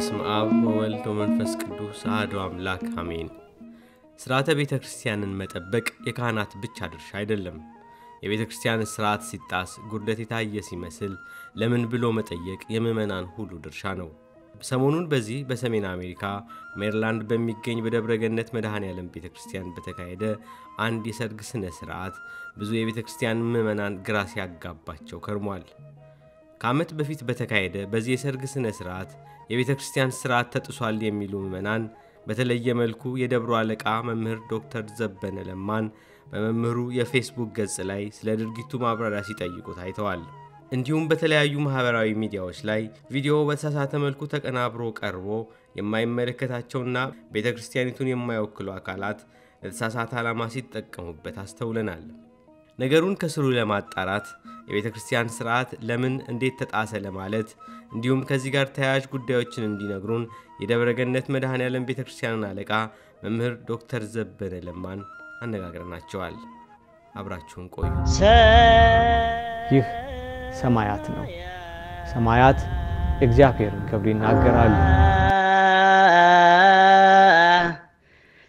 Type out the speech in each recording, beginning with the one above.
በስመ አብ ወወልድ ወመንፈስ ቅዱስ አሐዱ አምላክ አሜን። ሥርዓተ ቤተ ክርስቲያንን መጠበቅ የካህናት ብቻ ድርሻ አይደለም። የቤተ ክርስቲያን ሥርዓት ሲጣስ ጉድለት የታየ ሲመስል ለምን ብሎ መጠየቅ የምዕመናን ሁሉ ድርሻ ነው። ሰሞኑን በዚህ በሰሜን አሜሪካ ሜሪላንድ በሚገኝ በደብረገነት መድኃኔዓለም ቤተ ክርስቲያን በተካሄደ አንድ የሰርግ ስነ ሥርዓት ብዙ የቤተ ክርስቲያን ምዕመናን ግራ ሲያጋባቸው ከርሟል። ከዓመት በፊት በተካሄደ በዚህ የሰርግ ስነ ሥርዓት የቤተ ክርስቲያን ሥርዓት ተጥሷል የሚሉ ምዕመናን በተለየ መልኩ የደብሩ አለቃ መምህር ዶክተር ዘበነ ለማን በመምህሩ የፌስቡክ ገጽ ላይ ስለ ድርጊቱ ማብራሪያ ሲጠይቁ ታይተዋል። እንዲሁም በተለያዩ ማህበራዊ ሚዲያዎች ላይ ቪዲዮ በተሳሳተ መልኩ ተቀናብሮ ቀርቦ የማይመለከታቸውና ቤተ ክርስቲያኒቱን የማይወክሉ አካላት ለተሳሳተ ዓላማ ሲጠቀሙበት አስተውለናል። ነገሩን ከስሩ ለማጣራት የቤተ ክርስቲያን ሥርዓት ለምን እንዴት ተጣሰ ለማለት እንዲሁም ከዚህ ጋር ተያያዥ ጉዳዮችን እንዲነግሩን የደብረገነት መድኃኔዓለም ቤተ ክርስቲያን አለቃ መምህር ዶክተር ዘበነ ለማን አነጋግረናቸዋል። አብራችሁን ቆዩ። ይህ ሰማያት ነው። ሰማያት እግዚአብሔርን ክብር ይናገራሉ።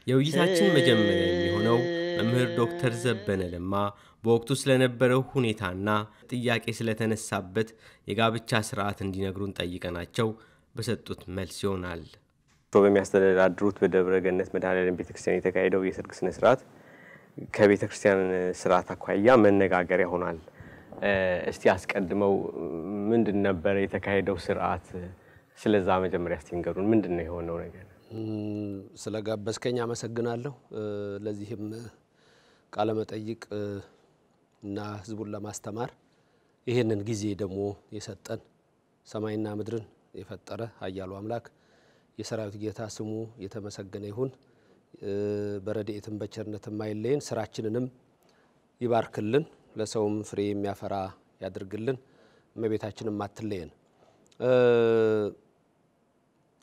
የውይይታችን መጀመሪያ የሚሆነው መምህር ዶክተር ዘበነ ለማ በወቅቱ ስለነበረው ሁኔታና ጥያቄ ስለተነሳበት የጋብቻ ሥርዓት እንዲነግሩን ጠይቀናቸው በሰጡት መልስ ይሆናል። በሚያስተዳድሩት በደብረገነት መድኃኔዓለም ቤተክርስቲያን የተካሄደው የሰርግ ስነ ሥርዓት ከቤተክርስቲያን ሥርዓት አኳያ መነጋገሪያ ሆኗል። እስቲ አስቀድመው ምንድን ነበር የተካሄደው ሥርዓት? ስለዛ መጀመሪያ እስቲ ንገሩን። ምንድነው የሆነው ነገር? ስለጋበዝከኝ አመሰግናለሁ። ለዚህም ቃለ መጠይቅ እና ህዝቡን ለማስተማር ይሄንን ጊዜ ደግሞ የሰጠን ሰማይና ምድርን የፈጠረ ኃያሉ አምላክ የሰራዊት ጌታ ስሙ የተመሰገነ ይሁን። በረድኤትም በቸርነትም አይለየን፣ ስራችንንም ይባርክልን፣ ለሰውም ፍሬ የሚያፈራ ያድርግልን፣ እመቤታችንም አትለየን።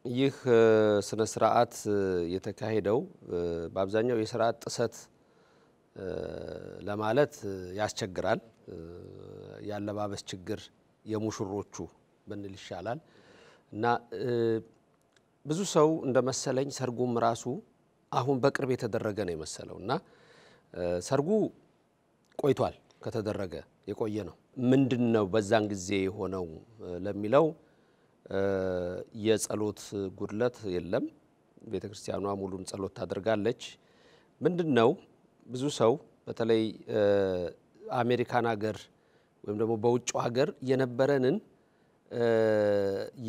ይህ ስነ ስርዓት የተካሄደው በአብዛኛው የሥርዓት ጥሰት ለማለት ያስቸግራል። ያለባበስ ችግር የሙሽሮቹ ብንል ይሻላል እና ብዙ ሰው እንደመሰለኝ ሰርጉም ራሱ አሁን በቅርብ የተደረገ ነው የመሰለውና ሰርጉ ቆይቷል። ከተደረገ የቆየ ነው። ምንድነው በዛን ጊዜ ሆነው ለሚለው የጸሎት ጉድለት የለም። ቤተክርስቲያኗ ሙሉን ጸሎት ታደርጋለች። ምንድነው ብዙ ሰው በተለይ አሜሪካን ሀገር ወይም ደግሞ በውጭው ሀገር የነበረንን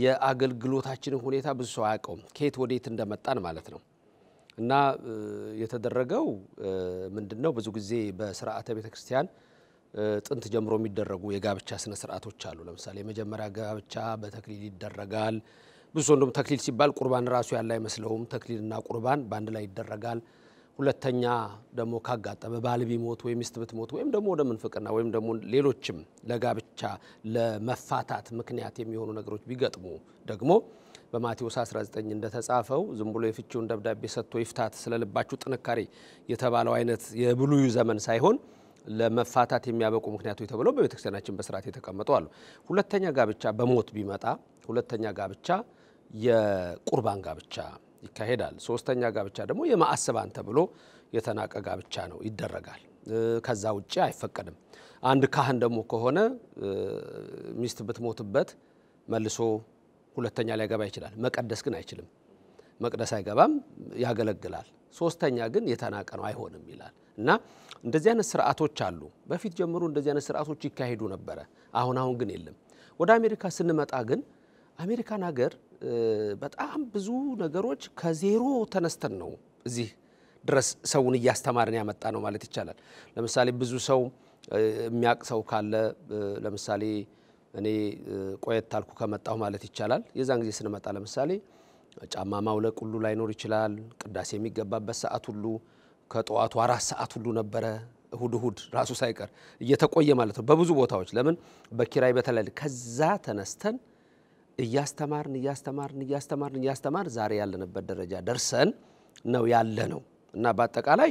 የአገልግሎታችንን ሁኔታ ብዙ ሰው አያውቀውም፣ ከየት ወዴት እንደመጣን ማለት ነው። እና የተደረገው ምንድነው ብዙ ጊዜ በሥርዓተ ቤተክርስቲያን ጥንት ጀምሮ የሚደረጉ የጋብቻ ስነ ስርዓቶች አሉ። ለምሳሌ የመጀመሪያ ጋብቻ በተክሊል ይደረጋል። ብዙ ሰው እንደውም ተክሊል ሲባል ቁርባን ራሱ ያለ አይመስለውም። ተክሊልና ቁርባን በአንድ ላይ ይደረጋል። ሁለተኛ ደግሞ ካጋጠመ ባል ቢሞት ወይ ሚስት ብትሞት ወይም ደግሞ ወደ ምንፍቅና ወይም ደግሞ ሌሎችም ለጋብቻ ለመፋታት ምክንያት የሚሆኑ ነገሮች ቢገጥሙ ደግሞ በማቴዎስ 19 እንደተጻፈው ዝም ብሎ የፍቺውን ደብዳቤ ሰጥቶ ይፍታት ስለልባችሁ ጥንካሬ የተባለው አይነት የብሉይ ዘመን ሳይሆን ለመፋታት የሚያበቁ ምክንያቶች ተብለው በቤተክርስቲያናችን በሥርዓት የተቀመጡ አሉ። ሁለተኛ ጋብቻ በሞት ቢመጣ ሁለተኛ ጋብቻ የቁርባን ጋብቻ ይካሄዳል። ሶስተኛ ጋብቻ ደግሞ የማዕሰባን ተብሎ የተናቀ ጋብቻ ነው ይደረጋል። ከዛ ውጪ አይፈቀድም። አንድ ካህን ደግሞ ከሆነ ሚስት ብትሞትበት መልሶ ሁለተኛ ላይ ገባ ይችላል። መቀደስ ግን አይችልም። መቅደስ አይገባም፣ ያገለግላል። ሶስተኛ ግን የተናቀ ነው አይሆንም ይላል። እና እንደዚህ አይነት ሥርዓቶች አሉ። በፊት ጀምሮ እንደዚህ አይነት ሥርዓቶች ይካሄዱ ነበር። አሁን ግን የለም። ወደ አሜሪካ ስንመጣ ግን አሜሪካን ሀገር በጣም ብዙ ነገሮች ከዜሮ ተነስተን ነው እዚህ ድረስ ሰውን እያስተማርን ያመጣ ነው ማለት ይቻላል። ለምሳሌ ብዙ ሰው የሚያቅሰው ካለ ለምሳሌ እኔ ቆየት ታልኩ ከመጣሁ ማለት ይቻላል። የዛን ጊዜ ስንመጣ ለምሳሌ ጫማ ማውለቅ ሁሉ ላይኖር ይችላል። ቅዳሴ የሚገባበት ሰዓት ሁሉ ከጠዋቱ 4 ሰዓት ሁሉ ነበረ። እሁድ ራሱ ሳይቀር እየተቆየ ማለት ነው በብዙ ቦታዎች። ለምን በኪራይ በተለል ከዛ ተነስተን እያስተማርን ዛሬ ያለንበት ደረጃ ደርሰን ነው ያለነው። እና በአጠቃላይ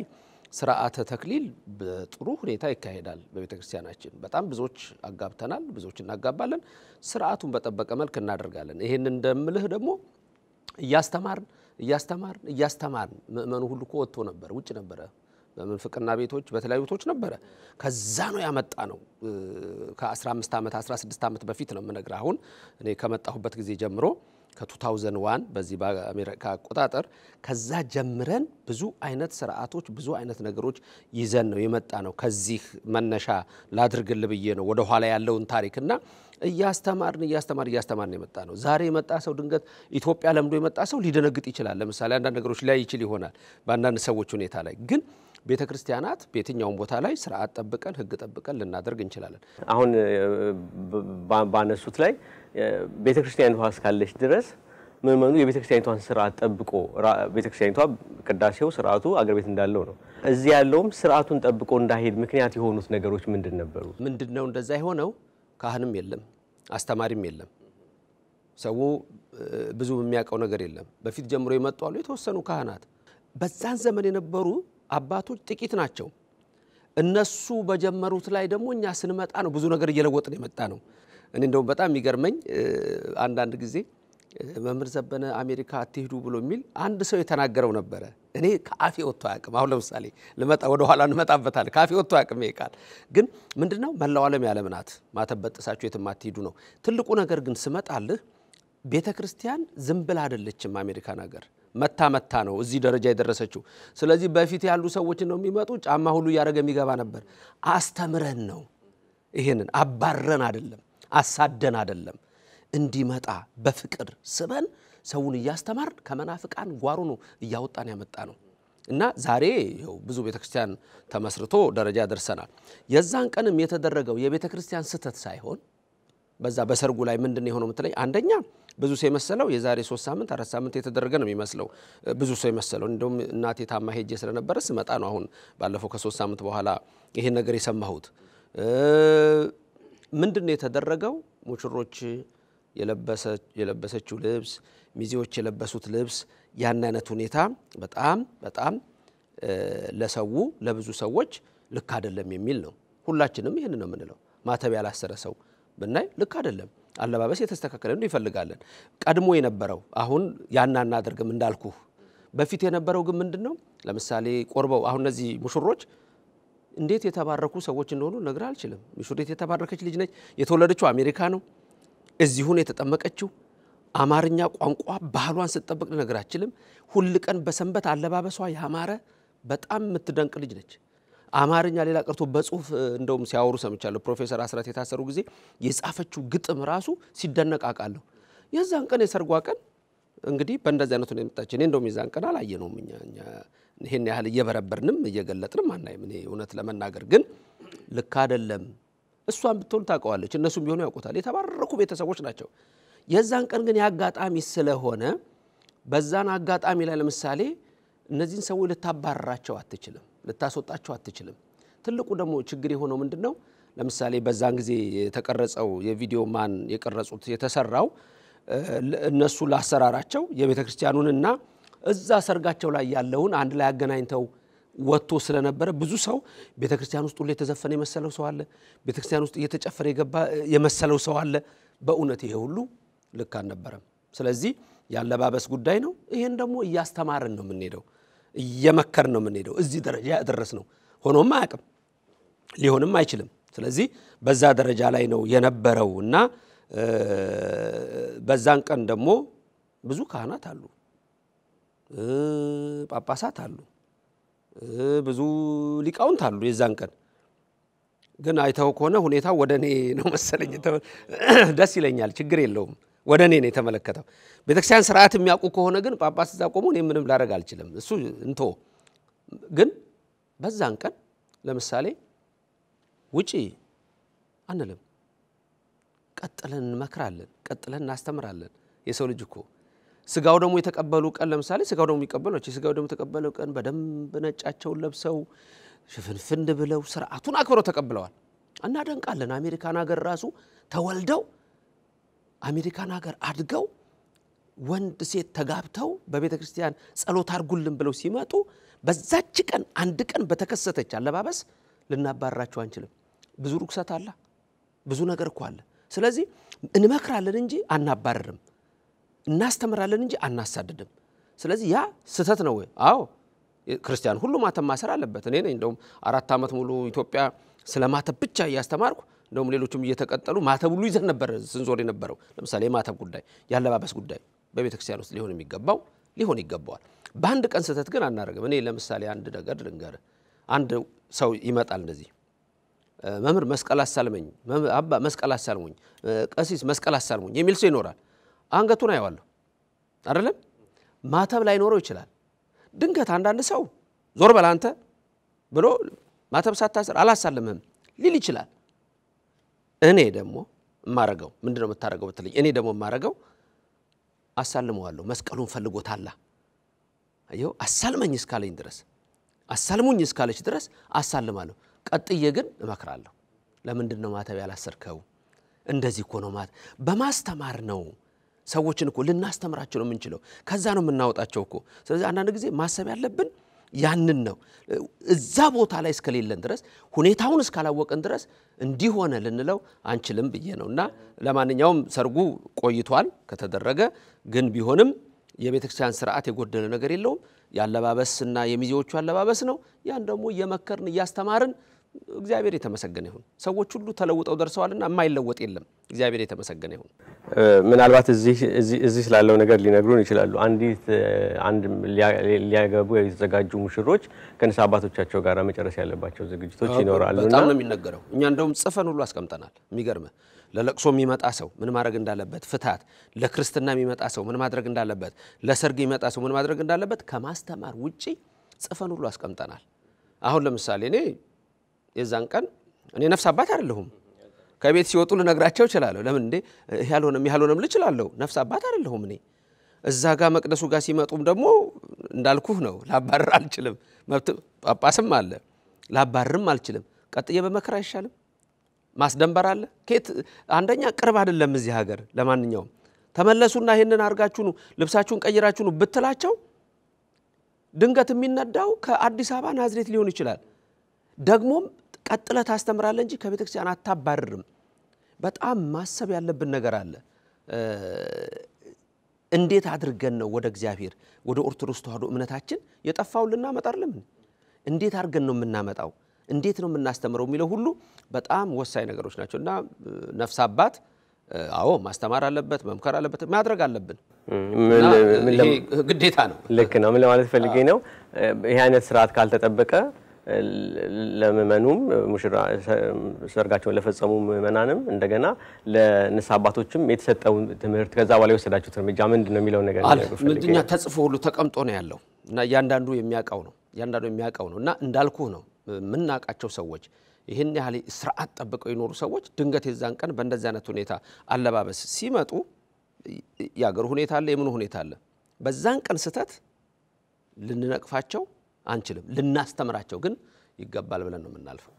ሥርዓተ ተክሊል በጥሩ ሁኔታ ይካሄዳል በቤተክርስቲያናችን። በጣም ብዙዎች አጋብተናል፣ ብዙዎች እናጋባለን። ሥርዓቱን በጠበቀ መልኩ እናደርጋለን። ይሄን እንደምልህ ደግሞ እያስተማርን ምእመኑ ሁሉ እኮ ወጥቶ ነበር ውጭ ነበረ በመንፍቅና ቤቶች በተለያዩ ቤቶች ነበረ ከዛ ነው ያመጣ ነው ከ15 ዓመት 16 ዓመት በፊት ነው ምነግራ አሁን እኔ ከመጣሁበት ጊዜ ጀምሮ ከ2001 በዚህ በአሜሪካ አቆጣጠር ከዛ ጀምረን ብዙ አይነት ስርዓቶች ብዙ አይነት ነገሮች ይዘን ነው የመጣ ነው ከዚህ መነሻ ላድርግል ብዬ ነው ወደ ኋላ ያለውን ታሪክና እያስተማርን የመጣ ነው ዛሬ የመጣ ሰው ድንገት ኢትዮጵያ ለምዶ የመጣ ሰው ሊደነግጥ ይችላል ለምሳሌ አንዳንድ ነገሮች ላይ ይችል ይሆናል በአንዳንድ ሰዎች ሁኔታ ላይ ግን ቤተክርስቲያናት በየትኛውም ቦታ ላይ ስርዓት ጠብቀን ህግ ጠብቀን ልናደርግ እንችላለን አሁን ባነሱት ላይ ቤተክርስቲያኑ እስካለች ድረስ ምእመኑ የቤተክርስቲያኒቷን ስርዓት ጠብቆ ቤተክርስቲያኒቷ ቅዳሴው ስርዓቱ አገር ቤት እንዳለው ነው እዚህ ያለውም ስርዓቱን ጠብቆ እንዳይሄድ ምክንያት የሆኑት ነገሮች ምንድነው እንደዛ የሆነው ካህንም የለም አስተማሪም የለም ሰው ብዙ የሚያቀው ነገር የለም በፊት ጀምሮ ይመጡ አሉ የተወሰኑ ካህናት በዛን ዘመን የነበሩ አባቶች ጥቂት ናቸው እነሱ በጀመሩት ላይ ደግሞ እኛ ስንመጣ ነው ብዙ ነገር እየለወጥን የመጣ ነው እኔ እንደው በጣም የሚገርመኝ አንዳንድ ጊዜ መምህር ዘበነ አሜሪካ አትሄዱ ብሎ የሚል አንድ ሰው የተናገረው ነበር እኔ ካፌ ወጥቶ ያቀም አሁን ለምሳሌ ለመጣ ወደ ኋላ እንመጣበታል ካፌ ወጥቶ ያቀም ይቃል ግን ምንድነው መላው ዓለም ያለምናት ማተበጥሳችሁ የትም አትሄዱ ነው ትልቁ ነገር ግን ስመጣልህ ቤተክርስቲያን ዝምብል አይደለችም አሜሪካ ነገር መታ ነው እዚህ ደረጃ የደረሰችው ስለዚህ በፊት ያሉ ሰዎች ነው የሚመጡ ጫማ ሁሉ ያረገ የሚገባ ነበር አስተምረን ነው ይሄንን አባረን አይደለም አሳደን አይደለም እንዲመጣ በፍቅር ስበን ሰውን ያስተማር ከመናፍቃን ጓሩ ነው ያወጣን ያመጣ ነው እና ዛሬ ይኸው ብዙ ቤተክርስቲያን ተመስርቶ ደረጃ ደርሰናል የዛን ቀንም የተደረገው የቤተክርስቲያን ስተት ሳይሆን በዛ በሰርጉ ላይ ምንድነው የሆነው ምትለይ አንደኛ ብዙ ሰው የመሰለው የዛሬ 3 ሳምንት 4 ሳምንት የተደረገ ነው የሚመስለው ብዙ ሰው የመሰለው እንደውም እናቴ ታማ ሄጄ ስለነበረ ስመጣ ነው አሁን ባለፈው ከ3 ሳምንት በኋላ ይሄን ነገር የሰማሁት ምንድነው የተደረገው ሙሽሮች የለበሰችው ልብስ ሚዜዎች የለበሱት ልብስ ያን አይነት ሁኔታ በጣም ለሰው ለብዙ ሰዎች ልክ አይደለም የሚል ነው ሁላችንም ይሄን ነው ምንለው ማተብ ያላሰረ ሰው በእናይ ልክ አይደለም አለባበስ የተስተካከለ ነው ይፈልጋለን ቀድሞ የነበረው አሁን ያናና አድርገም እንዳልኩ በፊት የነበረው ግን ምንድነው ለምሳሌ ቆርበው አሁን እነዚህ ሙሽሮች እንዴት የተባረኩ ሰዎች እንደሆኑ ነገር አልችልም ሙሽሪት የተባረከች ልጅ ነች የተወለደችው አሜሪካ ነው እዚሁን የተጠመቀችው አማርኛ ቋንቋ ባህሏን ስትጠብቅ ነገር አልችልም ሁሉ ቀን በሰንበት አለባበሷ ያማረ በጣም የምትደንቅ ልጅ ነች አማርኛ ሌላ ቀርቶ በጽሁፍ እንደውም ሲያወሩ ሰምቻለሁ ፕሮፌሰር አስራት የታሰሩ ጊዜ የጻፈችው ግጥም ራሱ ሲደነቅ አቃለሁ የዛን ቀን የሰርጓ ቀን እንግዲህ በእንደዚህ አይነት ነው የመጣች እኔ እንደውም የዛን ቀን አላየነውም እኛ ይሄን ያህል እየበረበርንም እየገለጥንም አናይም እኔ እውነት ለመናገር ግን ልክ አይደለም እሷን ብትሆን ታውቀዋለች እነሱም ቢሆኑ ያውቁታል የተባረኩ ቤተሰቦች ናቸው የዛን ቀን ግን ያጋጣሚ ስለሆነ በዛን አጋጣሚ ላይ ለምሳሌ እነዚህን ሰዎች ልታባረራቸው አትችልም ልታስወጣቸው አትችልም ትልቁ ደግሞ ችግር የሆነው ምንድነው ለምሳሌ በዛን ጊዜ የተቀረጸው የቪዲዮ ማን የቀረጹት የተሰራው እነሱ ላሰራራቸው የቤተክርስቲያኑንና እዛ ሰርጋቸው ላይ ያለውን አንድ ላይ አገናኝተው ወጥቶ ስለነበረ ብዙ ሰው ቤተክርስቲያን ውስጥ ሁሉ የተዘፈነ የመሰለው ሰው አለ ቤተክርስቲያን ውስጥ እየተጨፈረ የገባ የመሰለው ሰው አለ በእውነት ይሄ ሁሉ ልክ አልነበረም ስለዚህ ያለባበስ ጉዳይ ነው ይሄን ደግሞ ያስተማረን ነው የምንሄደው እየመከርን ነው የምንሄደው እዚህ ደረጃ ያደረስነው ሆኖም አያቅም ሊሆንም አይችልም ስለዚህ በዛ ደረጃ ላይ ነው የነበረውና በዛን ቀን ደግሞ ብዙ ካህናት አሉ ጳጳሳት አሉ ብዙ ሊቃውንት አሉ የዛን ቀን ግን አይተው ከሆነ ሁኔታው ወደኔ ነው መሰለኝ ደስ ይለኛል ችግር የለውም ወደኔ ነው የተመለከተው ቤተክርስቲያን ስርዓት የሚያውቁ ከሆነ ግን ጳጳስ እዛ ቆሞ እኔ ምንም ላደርግ አልችልም እሱ እንቶ ግን በዛን ቀን ለምሳሌ ውጪ አንልም ቀጥለን እንመክራለን ቀጥለን እናስተምራለን የሰው ልጅ እኮ ስጋው ደግሞ የተቀበሉ ቀን ለምሳሌ ስጋው ደግሞ ይቀበሉች ስጋው ደግሞ ተቀበሉ ቀን በደንብ ነጫቸው ለብሰው ሽፍንፍን ብለው ስርዓቱን አክብረው ተቀብለዋል እና ደንቃለን አሜሪካን ሀገር ራሱ ተወልደው አሜሪካን ሀገር አድገው ወንድ ሴት ተጋብተው በቤተክርስቲያን ጸሎት አርጉልን ብለው ሲመጡ በዛች ቀን አንድ ቀን በተከሰተች አለባበስ ልናባራቸው አንችልም ብዙ ሩክሰት አለ ብዙ ነገር እኮ አለ ስለዚህ እንመክራለን እንጂ አናባረርም እናስተምራለን እንጂ አናሳድድም። ስለዚህ ያ ስህተት ነው ወይ? አዎ ክርስቲያን ሁሉ ማተብ ማሰር አለበት። እኔ ነኝ እንደውም 4 ዓመት ሙሉ ኢትዮጵያ ስለ ማተብ ብቻ እያስተማርኩ እንደውም ሌሎችም እየተቀጠሉ ማተብ ሁሉ ይዘን ነበር ስንዞር የነበረው። ለምሳሌ የማተብ ጉዳይ ያለባበስ ጉዳይ በቤተ ክርስቲያን ውስጥ ሊሆን ይገባዋል። በአንድ ቀን ስህተት ግን አናደርግም። እኔ ለምሳሌ አንድ ነገር ልንገርህ። አንድ ሰው ይመጣል እንደዚህ መምህር መስቀል አሳልመኝ፣ አባ መስቀል አሳልሙኝ፣ ቀሲስ መስቀል አሳልሙኝ የሚል ሰው ይኖራል። አንገቱን አየዋለሁ አይደለም ማተብ ላይ ኖረው ይችላል። ድንገት አንዳንድ ሰው ዞር በል አንተ ብሎ ማተብ ሳታስር አላሳልምህም ሊል ይችላል። እኔ ደግሞ ማረጋው ምንድነው የምታረጋው ብትለኝ እኔ ደግሞ ማረጋው አሳልመዋለሁ። መስቀሉን ፈልጎታል። አየው አሳልመኝ እስካለኝ ድረስ አሳልሙኝ እስካለች ድረስ አሳልማለሁ። ቀጥዬ ግን እመክራለሁ። ለምንድነው ማተብ ያላሰርከው? እንደዚህ እኮ ነው ማለት በማስተማር ነው። ሰዎችን እኮ ልናስተምራቸው ነው የምንችለው። ከዛ ነው የምናወጣቸው እኮ። ስለዚህ አንዳንድ ጊዜ ማሰብ ያለብን ያንን ነው። እዛ ቦታ ላይ እስከሌለን ድረስ ሁኔታውን እስካላወቀን ድረስ እንዲሆነ ልንለው አንችልም ብዬ ነውና ለማንኛውም ሰርጉ ቆይቷል ከተደረገ ግን ቢሆንም የቤተክርስቲያን ሥርዓት የጎደለ ነገር የለውም። ያለባበስና የሚዜዎቹ ያለባበስ ነው። ያን ደግሞ የመከርን ያስተማርን እግዚአብሔር የተመሰገነ ይሁን። ሰዎች ሁሉ ተለውጠው ደርሰዋልና የማይለወጥ የለም። እግዚአብሔር የተመሰገነ ይሁን። ምናልባት እዚህ ስላለው ነገር ሊነግሩን ይችላሉ። አንድ ሊያገቡ የተዘጋጁ ሙሽሮች ከነሳ አባቶቻቸው ጋር መጨረስ ያለባቸው ዝግጅቶች ይኖራሉና በጣም ነው የሚነገረው። እኛ እንደውም ጽፈን ሁሉ አስቀምጠናል። የሚገርም ለለቅሶ የሚመጣ ሰው ምን ማድረግ እንዳለበት ፍታት፣ ለክርስትና የሚመጣ ሰው ምን ማድረግ እንዳለበት፣ ለሰርግ የሚመጣ ሰው ምን ማድረግ እንዳለበት ከማስተማር ውጪ ጽፈን ሁሉ አስቀምጠናል። አሁን ለምሳሌ እኔ የዛን ቀን እኔ ነፍስ አባት አይደለሁም። ከቤት ሲወጡ ልነግራቸው ይችላል። ለምን እንዴ ያልሆነም ልችላለሁ። ነፍስ አባት አይደለሁም። እኔ እዛ ጋር መቅደሱ ጋር ሲመጡም ደግሞ እንዳልኩህ ነው። ላባረር አልችልም። መብት ጳጳስም አለ። ላባረርም አልችልም። ቀጥዬ በመከራ አይሻልም? ማስደንበር አለ። ከት አንደኛ ቅርብ አይደለም እዚህ ሀገር። ለማንኛውም ተመለሱና ይሄንን አርጋችሁ ነው ልብሳችሁን ቀይራችሁ ነው ብትላቸው ድንገት የሚነዳው ከአዲስ አበባ ናዝሬት ሊሆን ይችላል። ደግሞም ቀጥለህ ታስተምራለህ እንጂ ከቤተክርስቲያን አታባርርም። በጣም ማሰብ ያለብን ነገር አለ። እንዴት አድርገን ነው ወደ እግዚአብሔር ወደ ኦርቶዶክስ ተዋህዶ እምነታችን የጠፋው ልናመጣ አይደለም? እንዴት አድርገን ነው የምናመጣው? እንዴት ነው የምናስተምረው የሚለው ሁሉ በጣም ወሳኝ ነገሮች ናቸውና ነፍስ አባት አዎ ማስተማር አለበት፣ መምከር አለበት፣ ማድረግ አለብን። ምን ግዴታ ነው። ልክ ነው። ምን ለማለት ፈልጌ ነው ይሄ አይነት ስርዓት ካልተጠበቀ ለምእመኑም ሙሽራ ሰርጋቸውን ለፈጸሙ ምእመናንም እንደገና ለንስ አባቶችም የተሰጠው ትምህርት ከዛ በኋላ የወሰዳችሁት እርምጃ ምንድነው የሚለው ነገር ነው። ምንድኛ ተጽፎ ሁሉ ተቀምጦ ነው ያለው እና ያንዳንዱ የሚያውቀው ነው እና እንዳልኩ ነው ምናቃቸው ሰዎች ይሄን ያህል ስርዓት ጠብቀው ይኖሩ ሰዎች ድንገት የዛን ቀን በእንደዛ አይነት ሁኔታ አለባበስ ሲመጡ ያገሩ ሁኔታ አለ፣ የምን ሁኔታ አለ። በዛን ቀን ስተት ልንነቅፋቸው አንችልም፣ ልናስተምራቸው ግን ይገባል ብለን ነው የምናልፈው።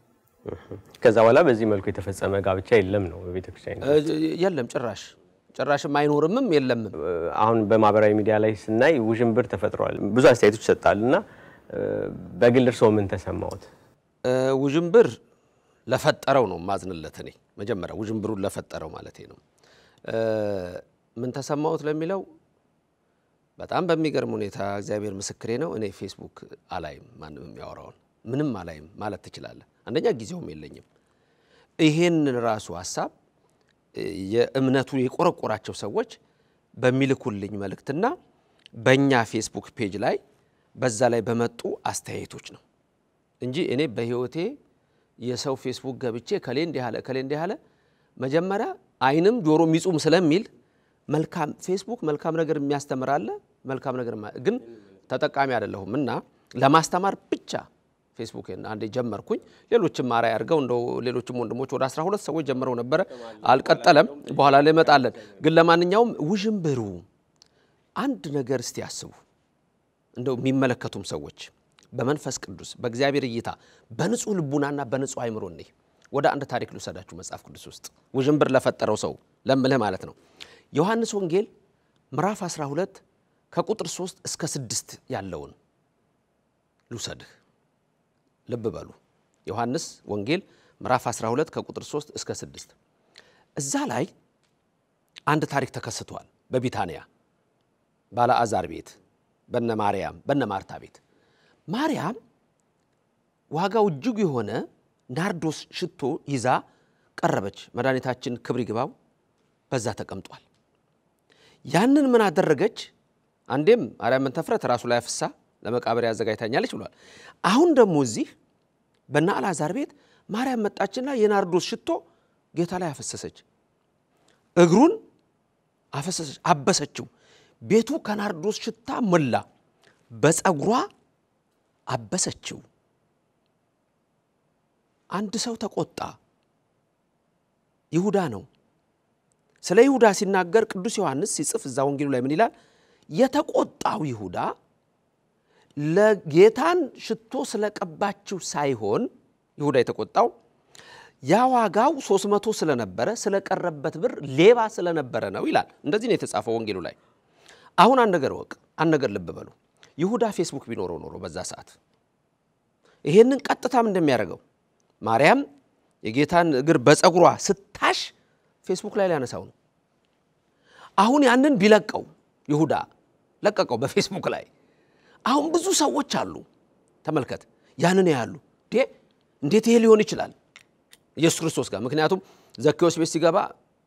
ከዛ በኋላ በዚህ መልኩ የተፈጸመ ጋብቻ የለም ነው በቤተክርስቲያን የለም፣ ጭራሽም አይኖርምም የለም። አሁን በማህበራዊ ሚዲያ ላይ ስናይ ውዥንብር ተፈጥሯል፣ ብዙ አስተያየቶች ሰጣልና በግል እርሶ ምን ተሰማዎት? ውዥንብር ለፈጠረው ነው ማዝንለት። እኔ መጀመሪያ ውዥንብሩን ለፈጠረው ማለት ነው ምን ተሰማዎት ለሚለው በጣም በሚገርም ሁኔታ እግዚአብሔር ምስክሬ ነው። እኔ ፌስቡክ አላይም፣ ማንንም የሚያወራውን ምንም አላይም ማለት ትችላለህ። አንደኛ ጊዜውም የለኝም። ይሄን ራሱ ሐሳብ የእምነቱ የቆረቆራቸው ሰዎች በሚልኩልኝ መልእክትና በእኛ ፌስቡክ ፔጅ ላይ በዛ ላይ በመጡ አስተያየቶች ነው እንጂ እኔ በህይወቴ የሰው ፌስቡክ ገብቼ ከሌ እንዲህ ያለ መጀመሪያ አይንም ጆሮ ሚጹም ስለሚል መልካም ፌስቡክ መልካም ነገር የሚያስተምር አለ፣ መልካም ነገር ግን ተጠቃሚ አይደለሁምና ለማስተማር ብቻ ፌስቡክን አንዴ ጀመርኩኝ። ሌሎችም ማራ ያርገው እንደው ሌሎችም ወንድሞች ወደ 12 ሰዎች ጀምረው ነበር፣ አልቀጠለም። በኋላ ላይ መጣለን። ግን ለማንኛውም ውዥንብሩ አንድ ነገር እስቲ ያስቡ እንደው የሚመለከቱም ሰዎች በመንፈስ ቅዱስ በእግዚአብሔር እይታ በንጹህ ልቡናና በንጹህ አይምሮ ነኝ። ወደ አንድ ታሪክ ልሰዳችሁ መጽሐፍ ቅዱስ ውስጥ ውዥንብር ለፈጠረው ሰው ለምልህ ማለት ነው። ዮሐንስ ወንጌል ምዕራፍ 12 ከቁጥር 3 እስከ 6 ያለውን ልሰድህ። ልብ በሉ። ዮሐንስ ወንጌል ምዕራፍ 12 ከቁጥር 3 እስከ 6 እዛ ላይ አንድ ታሪክ ተከስቷል በቢታንያ ባለአዛር ቤት በነ ማርያም በነ ማርታ ቤት ማርያም ዋጋው እጅግ የሆነ ናርዶስ ሽቶ ይዛ ቀረበች መድኃኒታችን ክብር ይግባው በዛ ተቀምጧል ያንን ምን አደረገች አንዴም ማርያምን ተፍረት ራሱ ላይ አፍሳ ለመቃብር ያዘጋጅታኛለች ብሏል አሁን ደግሞ እዚህ በእነ አልዓዛር ቤት ማርያም መጣችና የናርዶስ ሽቶ ጌታ ላይ አፈሰሰች እግሩን አፈሰሰች አበሰችው ቤቱ ከናርዶስ ሽታ ሞላ በፀጉሯ አበሰችው አንድ ሰው ተቆጣ ይሁዳ ነው ስለ ይሁዳ ሲናገር ቅዱስ ዮሐንስ ሲጽፍ እዛ ወንጌሉ ላይ ምን ይላል የተቆጣው ይሁዳ ለጌታን ሽቶ ስለቀባችው ሳይሆን ይሁዳ የተቆጣው ያ ዋጋው 300 ስለነበረ ስለቀረበት ብር ሌባ ስለነበረ ነው ይላል እንደዚህ ነው የተጻፈው ወንጌሉ ላይ አሁን አንድ ነገር ወቅ አንድ ነገር ልብ በሉ ይሁዳ ፌስቡክ ቢኖረው ኖሮ በዛ ሰዓት ይሄንን ቀጥታም እንደሚያደርገው ማርያም የጌታን እግር በፀጉሯ ስታሽ ፌስቡክ ላይ ያነሳው ነው አሁን ያንን ቢለቀው ይሁዳ ለቀቀው በፌስቡክ ላይ አሁን ብዙ ሰዎች አሉ ተመልከት ያንን ያያሉ እንዴት ይሄ ሊሆን ይችላል ኢየሱስ ክርስቶስ ጋር ምክንያቱም ዘኬዎስ ቤት ሲገባ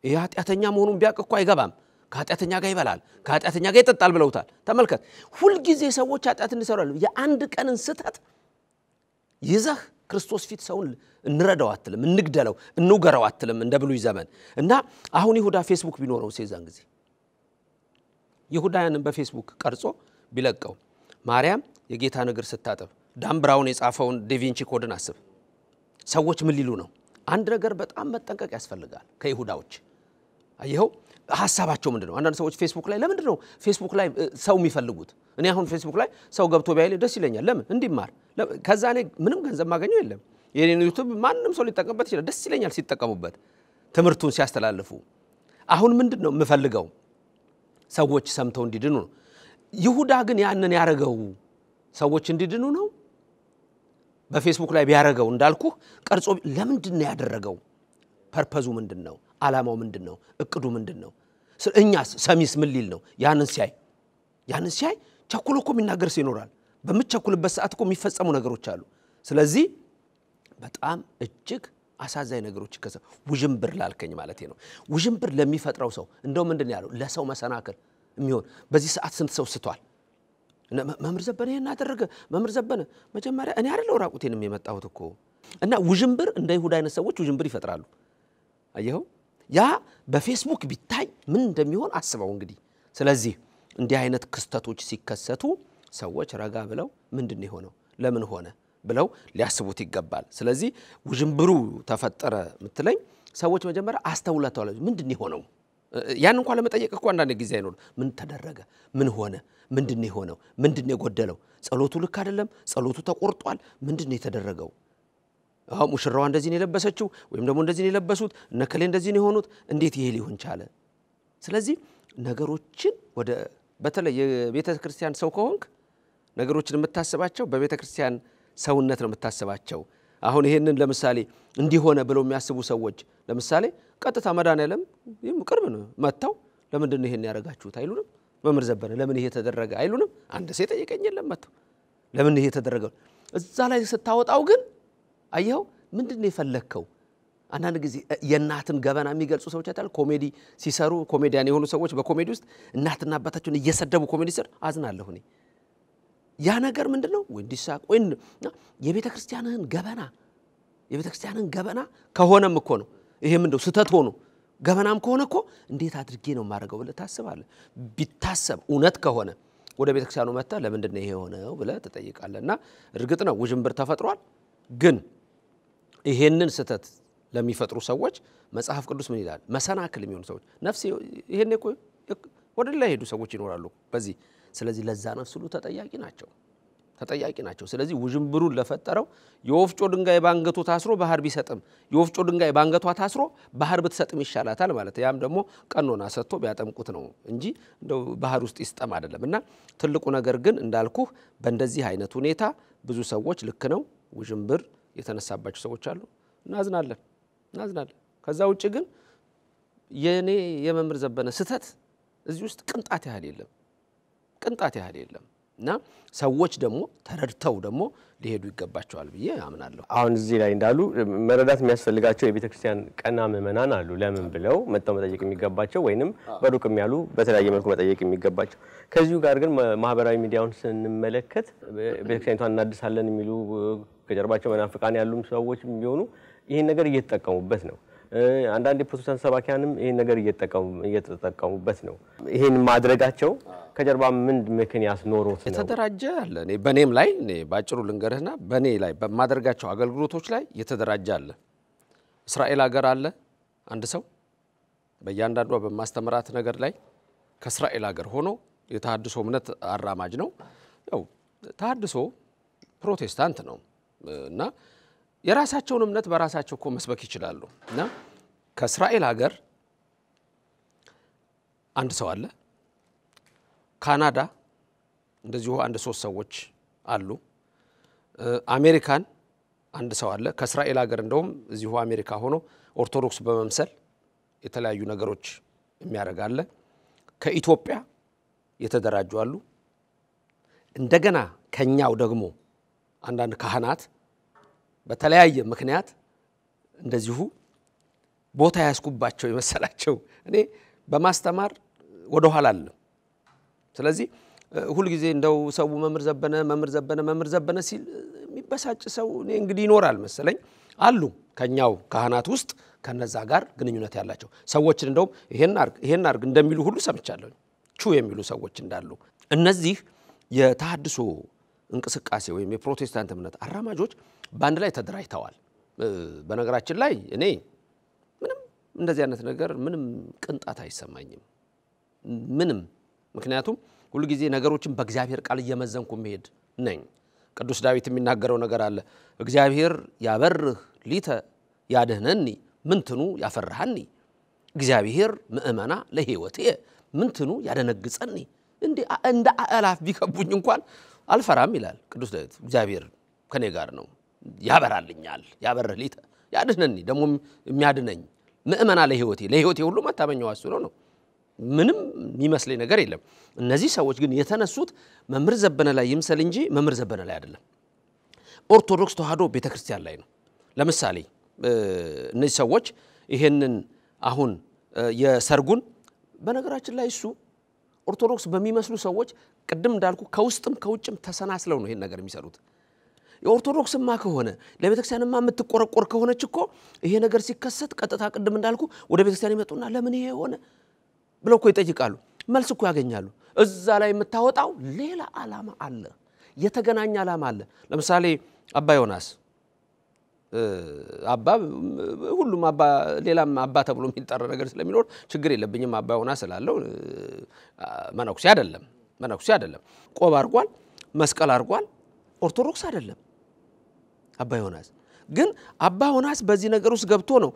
የኃጢአተኛ መሆኑን ቢያውቅ እኮ አይገባም ከኃጢአተኛ ጋር ይበላል ከኃጢአተኛ ጋር ይጠጣል ብለውታል ተመልከት ሁሉ ጊዜ ሰዎች ኃጢአትን ይሰራሉ የአንድ ቀንን ስተት ይዘህ ክርስቶስ ፊት ሰውን እንረዳው አትልም እንግደለው እንውገረው አትልም እንደ ብሉይ ዘመን እና አሁን ይሁዳ ፌስቡክ ቢኖረው ሲዛን ጊዜ ይሁዳን በፌስቡክ ቀርጾ ቢለቀው ማርያም የጌታ ነገር ስታጠብ ዳን ብራውን የጻፈውን ዳቪንቺ ኮድን አስብ ሰዎች ምን ሊሉ ነው አንድ ነገር በጣም መጠንቀቅ ያስፈልጋል ከይሁዳዎች አይየው ሐሳባቸው ምንድነው አንዳንድ ሰዎች ፌስቡክ ላይ ለምንድነው ፌስቡክ ላይ ሰው የሚፈልጉት እኔ አሁን ፌስቡክ ላይ ሰው ገብቶ ቢያይል ደስ ይለኛል ለምን እንዲማር ከዛ እኔ ምንም ገንዘብ ማገኘው የለም የኔን ዩቲዩብ ማንንም ሰው ሊጠቀምበት ይችላል ደስ ይለኛል ሲጠቀሙበት ትምርቱን ሲያስተላልፉ አሁን ምንድነው የምፈልገው ሰዎች ሰምተው እንዲድኑ ነው ይሁዳ ግን ያንን ያረጋው ሰዎች እንዲድኑ ነው በፌስቡክ ላይ ቢያረጋው እንዳልኩ ቀርጾ ለምንድነው ያደረገው ፐርፐዙ ምንድነው ዓላማው ምንድነው እቅዱ ምንድነው እኛስ ሰሚስ ምን ሊል ነው ያንን ሲያይ ቸኩሎ እኮ የሚናገር ሲኖራል በመቸኩልበት ሰዓት እኮ የሚፈጸሙ ነገሮች አሉ ስለዚህ በጣም እጅግ አሳዛኝ ነገሮች ይከሰታሉ ውዥንብር ላልከኝ ማለት ነው ውዥንብር ለሚፈጥረው ሰው እንደው ምንድነው ያለው ለሰው መሰናከል የሚሆን በዚህ ሰዓት ስንት ሰው ስቷል መምህር ዘበነ ይሄን አደረገ መምህር ዘበነ መጀመሪያ እኔ አይደለው ራቁቴንም የመጣሁት እኮ እና ውዥንብር እንደ ይሁዳ አይነት ሰዎች ውዥንብር ይፈጥራሉ አየው ያ በፌስቡክ ቢታይ ምን እንደሚሆን አስበው እንግዲህ ስለዚህ እንዲህ አይነት ክስተቶች ሲከሰቱ ሰዎች ረጋ ብለው ምንድነው የሆነው ለምን ሆነ ብለው ሊያስቡት ይገባል ስለዚህ ውዥንብሩ ተፈጠረ ምትለኝ ሰዎች መጀመሪያ አስተውለታው ምንድነው የሆነው ያን እንኳን ለመጠየቅ እኮ አንዳንድ ጊዜ አይኖር ምን ተደረገ ምን ሆነ ምንድነው የሆነው ምንድነው የጎደለው ጸሎቱ ልክ አይደለም ጸሎቱ ተቆርጧል ምንድነው የተደረገው ሙሽራዋ እንደዚህ ነው የለበሰችው ወይም ደግሞ እንደዚህ ነው የለበሱት ነከሌ እንደዚህ ነው የሆኑት እንዴት ይሄ ሊሆን ቻለ ስለዚህ ነገሮችን ወደ በተለይ የቤተ ክርስቲያን ሰው ከሆንክ ነገሮችን የምታስባቸው በቤተ ክርስቲያን ሰውነት ነው የምታስባቸው አሁን ይሄንን ለምሳሌ እንዲሆነ ብለው የሚያስቡ ሰዎች ለምሳሌ ቀጥታ መዳንያለም ቅርብ ነው መጣው ለምንድን ነው ይሄን ያረጋችሁት አይሉንም መምህር ዘበነ ለምን ይሄ ተደረገ አይሉንም አንድ ሰው ጠይቀኝ የለም መጣው ለምን ይሄ ተደረገ እዛ ላይ ስታወጣው ግን አየው ምንድነው የፈለከው አንዳንድ ጊዜ የናትን ገበና የሚገልጹ ሰዎች አይታል ኮሜዲ ሲሰሩ ኮሜዲያን የሆኑ ሰዎች በኮሜዲ ውስጥ እናትና አባታቸውን እየሰደቡ ኮሜዲ ሲሰሩ አዝናለሁ እኔ ያ ነገር ምንድነው ወንዲሳቅ ወይ የቤተ ክርስቲያንን ገበና ከሆነም እኮ ነው ይሄ ምንድነው ስተት ሆኖ ገበናም ከሆነ እኮ እንዴት አድርጌ ነው ማረጋው ብለ ታስባለህ ቢታሰብ እውነት ከሆነ ወደ ቤተ ክርስቲያኑ መጣ ለምንድነው ይሄ ሆነው ብለ ተጠይቃለህና እርግጥ ነው ውዥንብር ተፈጥሯል ግን ይሄንን ስተት ለሚፈጥሩ ሰዎች መጽሐፍ ቅዱስ ምን ይላል መሰናክል የሚሆኑ ሰዎች ነፍስ ይሄን እኮ ወደ ላይ ሄዱ ሰዎች ይኖራሉ በዚህ ስለዚህ ለዛ ነፍስ ሁሉ ተጠያቂ ናቸው ስለዚህ ውዥንብሩን ለፈጠረው የወፍጮ ድንጋይ ባንገቱ ታስሮ ባህር ቢሰጥም የወፍጮ ድንጋይ ባንገቷ ታስሮ ባህር ብትሰጥም ይሻላታል ማለት ያም ደግሞ ቀኖና ሰጥቶ ቢያጠምቁት ነው እንጂ እንደው ባህር ውስጥ ይስጠም አይደለምና ትልቁ ነገር ግን እንዳልኩ በእንደዚህ አይነት ሁኔታ ብዙ ሰዎች ልክ ነው ውዥንብር የተነሳባቸው ሰዎች አሉ እናዝናለን ከዛ ውጪ ግን የኔ የመምህር ዘበነ ስተት እዚህ ውስጥ ቅንጣት ያህል የለም ቅንጣት ያህል የለም እና ሰዎች ደግሞ ተረድተው ደግሞ ሊሄዱ ይገባቸዋል ብዬ አምናለሁ። አሁን እዚህ ላይ እንዳሉ መረዳት የሚያስፈልጋቸው የቤተክርስቲያን ቀና ምዕመናን አሉ። ለምን ብለው መጥተው መጠየቅ የሚገባቸው ወይንም በሩቅም ያሉ በተለያየ መልኩ መጠየቅ የሚገባቸው። ከዚሁ ጋር ግን ማህበራዊ ሚዲያውን ስንመለከት ቤተክርስቲያኒቷን እናድሳለን የሚሉ ከጀርባቸው መናፍቃን ያሉም ሰዎች ቢሆኑ ይሄን ነገር እየተጠቀሙበት ነው። አንዳንድ የፕሮቴስታንት ሰባኪያንም ይሄን ነገር እየተጠቀሙበት ነው። ይሄን ማድረጋቸው ከጀርባ ምን ምክንያት ኖሮት ነው? የተደራጀ አለ። እኔ በኔም ላይ እኔ ባጭሩ ልንገርህና በኔ ላይ በማደርጋቸው አገልግሎቶች ላይ የተደራጀ አለ። እስራኤል ሀገር አለ አንድ ሰው በእያንዳንዷ በማስተምራት ነገር ላይ ከእስራኤል ሀገር ሆኖ የተሐድሶ እምነት አራማጅ ነው። ያው ተሐድሶ ፕሮቴስታንት ነው እና የራሳቸውን እምነት በራሳቸው እኮ መስበክ ይችላሉ። እና ከእስራኤል ሀገር አንድ ሰው አለ። ካናዳ እንደዚሁ አንድ 3 ሰዎች አሉ። አሜሪካን አንድ ሰው አለ። ከእስራኤል ሀገር እንደውም እዚሁ አሜሪካ ሆኖ ኦርቶዶክስ በመምሰል የተለያዩ ነገሮች የሚያደርግ አለ። ከኢትዮጵያ የተደራጁ አሉ። እንደገና ከኛው ደግሞ አንዳንድ ካህናት በተለያየ ምክንያት እንደዚሁ ቦታ ያስኩባቸው ይመስላቸው እኔ በማስተማር ወደ ኋላ አለ። ስለዚህ ሁሉ ጊዜ እንደው ሰው መምህር ዘበነ ሲል የሚበሳጭ ሰው እኔ እንግዲህ ይኖራል መሰለኝ አሉ። ከኛው ካህናት ውስጥ ከነዛ ጋር ግንኙነት ያላቸው ሰዎችን እንደው ይሄን አርግ እንደሚሉ ሁሉ ሰምቻለሁ። የሚሉ ሰዎች እንዳሉ እነዚህ የተሐድሶ እንቅስቃሴ ወይም የፕሮቴስታንት እምነት አራማጆች ባንድ ላይ ተደራጅተዋል። በነገራችን ላይ እኔ ምንም እንደዚህ አይነት ነገር ምንም ቅንጣት አይሰማኝም ምንም። ምክንያቱም ሁሉ ጊዜ ነገሮችን በእግዚአብሔር ቃል እየመዘንኩ መሄድ ነኝ። ቅዱስ ዳዊት የሚናገረው ነገር አለ። እግዚአብሔር ያበርህ ሊተ ያድህነኒ ምንትኑ ያፈርሃኒ እግዚአብሔር ምእመና ለሕይወቴ ምንትኑ ያደነግጸኒ እንደ አእላፍ ቢከቡኝ እንኳን አልፈራም ይላል ቅዱስ ዳዊት። እግዚአብሔር ከኔ ጋር ነው ያበራልኛል ያበርህ ሊተ ያድህነኒ ደግሞ የሚያድነኝ ምእመና ለሕይወቴ ሁሉ መታመኛው እሱ ነው። ምንም የሚመስለኝ ነገር የለም። እነዚህ ሰዎች ግን የተነሱት መምህር ዘበነ ላይ ይምሰል እንጂ መምህር ዘበነ ላይ አይደለም፣ ኦርቶዶክስ ተዋህዶ ቤተክርስቲያን ላይ ነው። ለምሳሌ እነዚህ ሰዎች ይሄንን አሁን የሰርጉን በነገራችን ላይ እሱ ኦርቶዶክስ በሚመስሉ ሰዎች ቅድም እንዳልኩ ከውስጥም ከውጭም ተሰናስለው ነው ይሄን ነገር የሚሰሩት። የኦርቶዶክስማ ከሆነ ለቤተክርስቲያንማ የምትቆረቆር ከሆነች እኮ ይሄ ነገር ሲከሰት ቀጥታ ቅድም እንዳልኩ ወደ ቤተክርስቲያን ይመጡና ለምን ይሄ ሆነ ብለው እኮ ይጠይቃሉ፣ መልስ እኮ ያገኛሉ። እዛ ላይ የምታወጣው ሌላ ዓላማ አለ፣ የተገናኘ ዓላማ አለ። ለምሳሌ አባ ዮናስ አባ ሁሉም አባ ሌላም አባ ተብሎ የሚጠራ ነገር ስለሚኖር ችግር የለብኝም አባ ዮናስ ስላለው መነኩሴ አይደለም። ቆብ አርጓል፣ መስቀል አርጓል፣ ኦርቶዶክስ አይደለም አባ ዮናስ። ግን አባ ዮናስ በዚህ ነገር ውስጥ ገብቶ ነው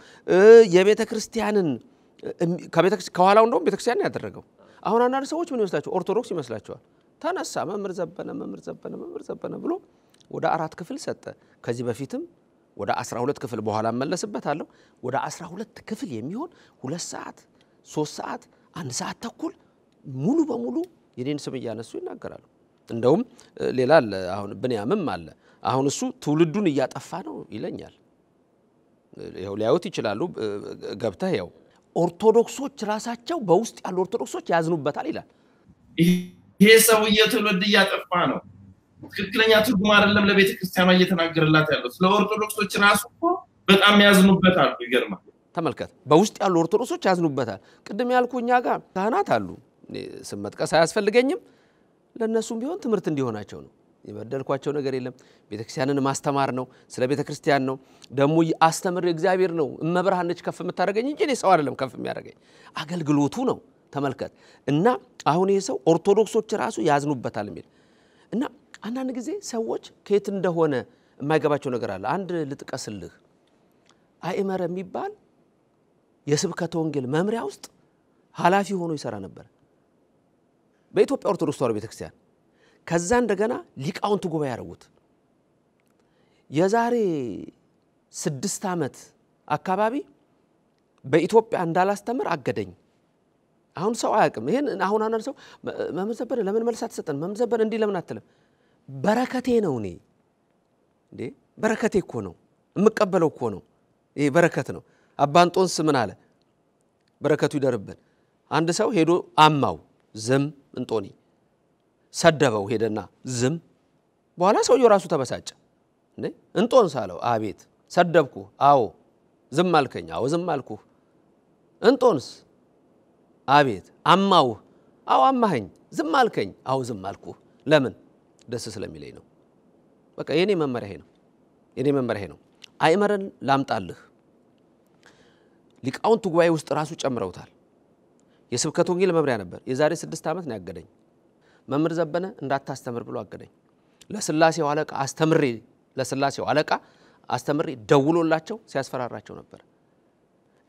የቤተ ክርስቲያንን ከኋላው እንደውም ቤተ ክርስቲያን ያደረገው። አሁን አንዳንድ ሰዎች ምን ይመስላቸው ኦርቶዶክስ ይመስላቸዋል። ተነሳ መምህር ዘበነ ብሎ ወደ 4 ክፍል ሰጠ። ከዚህ በፊትም ወደ 12 ክፍል በኋላ መለስበታለሁ። ወደ 12 ክፍል የሚሆን 2 ሰዓት 3 ሰዓት 1 ሰዓት ተኩል ሙሉ በሙሉ የኔን ስም እያነሱ ይናገራሉ። እንደውም ሌላ አለ አሁን ብንያምም አለ። አሁን እሱ ትውልዱን እያጠፋ ነው ይለኛል። ይሄው ሊያዩት ይችላሉ ገብተህ ያው ኦርቶዶክሶች ራሳቸው በውስጥ ያሉ ኦርቶዶክሶች ያዝኑበታል ይላል። ይሄ ሰውዬ ትውልድ እያጠፋ ነው፣ ትክክለኛ ትርጉም አይደለም ለቤተ ክርስቲያኗ እየተናገረላት ያለው። ስለ ኦርቶዶክሶች ራሱ እኮ በጣም ያዝኑበታል። ይገርማል። ተመልከት፣ በውስጥ ያሉ ኦርቶዶክሶች ያዝኑበታል። ቅድም ያልኩኛ ጋር ካህናት አሉ፣ ስም መጥቀስ አያስፈልገኝም። ለነሱም ቢሆን ትምህርት እንዲሆናቸው ነው። የበደልኳቸው ነገር የለም። ቤተክርስቲያንን ማስተማር ነው፣ ስለ ቤተክርስቲያን ነው። ደሞ አስተምር እግዚአብሔር ነው። እመብርሃን ነች ከፍ የምታደርገኝ እንጂ እኔ ሰው አይደለም ከፍ የሚያደርገኝ፣ አገልግሎቱ ነው። ተመልከት እና አሁን ይሄ ሰው ኦርቶዶክሶች ራሱ ያዝኑበታል የሚል እና አንዳንድ ጊዜ ሰዎች ከየት እንደሆነ የማይገባቸው ነገር አለ። አንድ ልጥቀስልህ። አይመረ የሚባል የስብከተ ወንጌል መምሪያ ውስጥ ኃላፊ ሆኖ ይሰራ ነበር በኢትዮጵያ ኦርቶዶክስ ተዋህዶ ቤተክርስቲያን። ከዛ እንደገና ሊቃውንት ጉባኤ ያረጉት። የዛሬ 6 ዓመት አካባቢ በኢትዮጵያ እንዳላስተምር አገደኝ። አሁን ሰው አያውቅም ይሄን አሁን አንተ ሰው መምዘበረ ለምን መልስ አትሰጠን መምዘበረ እንዲ ለምን አትለም በረከቴ ነው እኔ እንዴ በረከቴ እኮ ነው እምቀበለው እኮ ነው ይሄ በረከት ነው አባንጦንስ ምን አለ በረከቱ ይደርብን አንድ ሰው ሄዶ አማው ዝም እንጦኒ ሰደበው ሄደና ዝም በኋላ ሰውየው ራሱ ተበሳጨ እንዴ እንጦንስ አለው አቤት ሰደብኩ አዎ ዝም አልከኝ አዎ ዝም አልኩ እንጦንስ አቤት አማው አዎ አማኸኝ ዝም አልከኝ አዎ ዝም አልኩ ለምን ደስ ስለሚለኝ ነው በቃ የኔ መመሪያ ነው አይመረን ላምጣልህ ሊቃውንቱ ጉባኤ ውስጥ ራሱ ጨምረውታል የስብከት ወንጌል መምሪያ ነበር የዛሬ 6 ዓመት ነው ያገደኝ መምህር ዘበነ እንዳታስተምር ብሎ አገደኝ ለስላሴው አለቃ አስተምሬ ደውሎላቸው ሲያስፈራራቸው ነበር